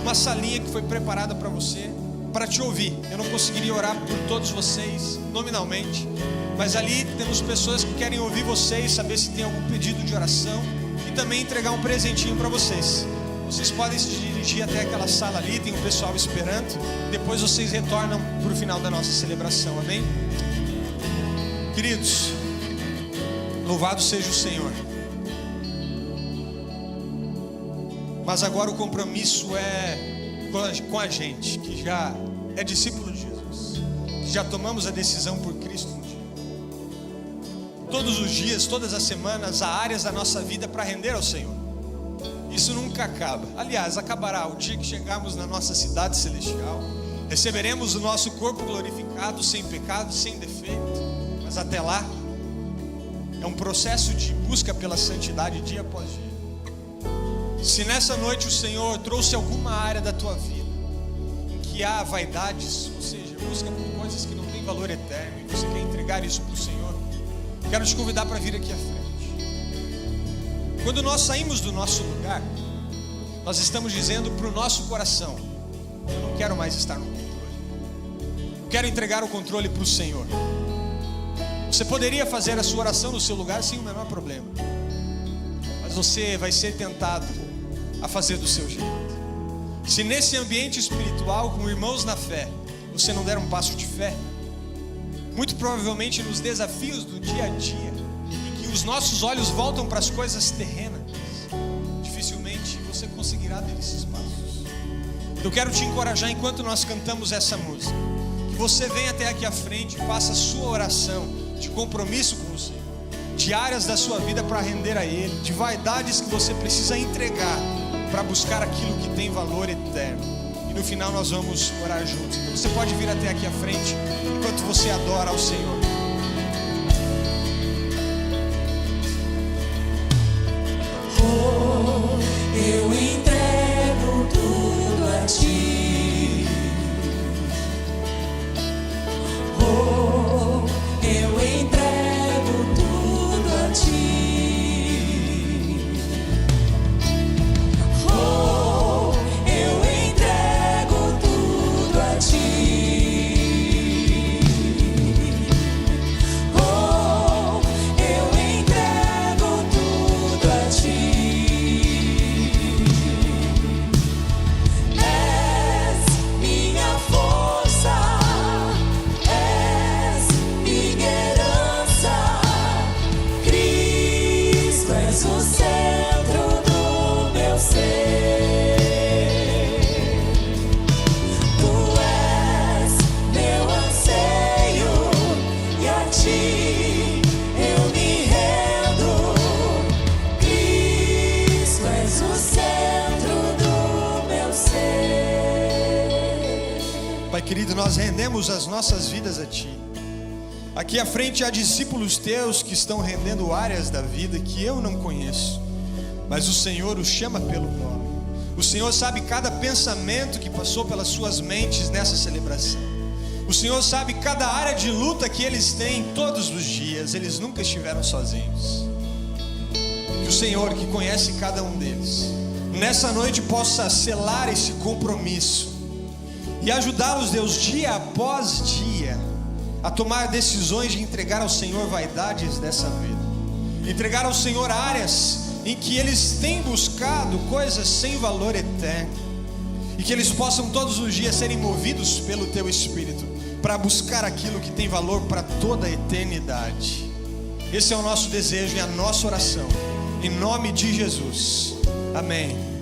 uma salinha que foi preparada para você, para te ouvir. Eu não conseguiria orar por todos vocês nominalmente, mas ali temos pessoas que querem ouvir vocês, saber se tem algum pedido de oração e também entregar um presentinho para vocês. Vocês podem se dirigir até aquela sala ali, tem um pessoal esperando. Depois vocês retornam para o final da nossa celebração, amém? Queridos, louvado seja o Senhor. Mas agora o compromisso é com a gente, que já é discípulo de Jesus, que já tomamos a decisão por Cristo um dia. Todos os dias, todas as semanas, há áreas da nossa vida para render ao Senhor. Isso nunca acaba. Aliás, acabará o dia que chegarmos na nossa cidade celestial. Receberemos o nosso corpo glorificado, sem pecado, sem defeito. Mas até lá, é É um processo de busca pela santidade dia após dia. Se nessa noite o Senhor trouxe alguma área da tua vida em que há vaidades, ou seja, busca por coisas que não têm valor eterno, e você quer entregar isso para o Senhor, quero te convidar para vir aqui à frente. Quando nós saímos do nosso lugar, nós estamos dizendo para o nosso coração: eu não quero mais estar no controle, eu quero entregar o controle para o Senhor. Você poderia fazer a sua oração no seu lugar sem o menor problema, mas você vai ser tentado a fazer do seu jeito. Se nesse ambiente espiritual, com irmãos na fé, você não der um passo de fé, muito provavelmente nos desafios do dia a dia, em que os nossos olhos voltam para as coisas terrenas, dificilmente você conseguirá dar esses passos. Eu quero te encorajar, enquanto nós cantamos essa música, que você venha até aqui à frente e faça a sua oração de compromisso com o Senhor, de áreas da sua vida para render a Ele, de vaidades que você precisa entregar para buscar aquilo que tem valor eterno. E no final nós vamos orar juntos. Então você pode vir até aqui à frente enquanto você adora ao Senhor. Oh, eu entrego tudo a Ti. Oh, eu entrego tudo a Ti. Oh, eu entrego tudo a Ti. Oh, eu entrego tudo a Ti. És minha força, és minha herança. Cristo, és o centro do meu ser. Tu és meu anseio e a Ti eu me rendo. Cristo, és o centro do meu ser. Pai querido, nós rendemos as nossas vidas a Ti. Aqui à frente há discípulos Teus que estão rendendo áreas da vida que eu não conheço, mas o Senhor os chama pelo nome. O Senhor sabe cada pensamento que passou pelas suas mentes nessa celebração. O Senhor sabe cada área de luta que eles têm todos os dias. Eles nunca estiveram sozinhos. Que o Senhor, que conhece cada um deles, nessa noite possa selar esse compromisso e ajudá-los, Deus, dia após dia, a tomar decisões de entregar ao Senhor vaidades dessa vida, entregar ao Senhor áreas em que eles têm buscado coisas sem valor eterno, e que eles possam todos os dias serem movidos pelo Teu Espírito para buscar aquilo que tem valor para toda a eternidade. Esse é o nosso desejo e a nossa oração, em nome de Jesus, amém.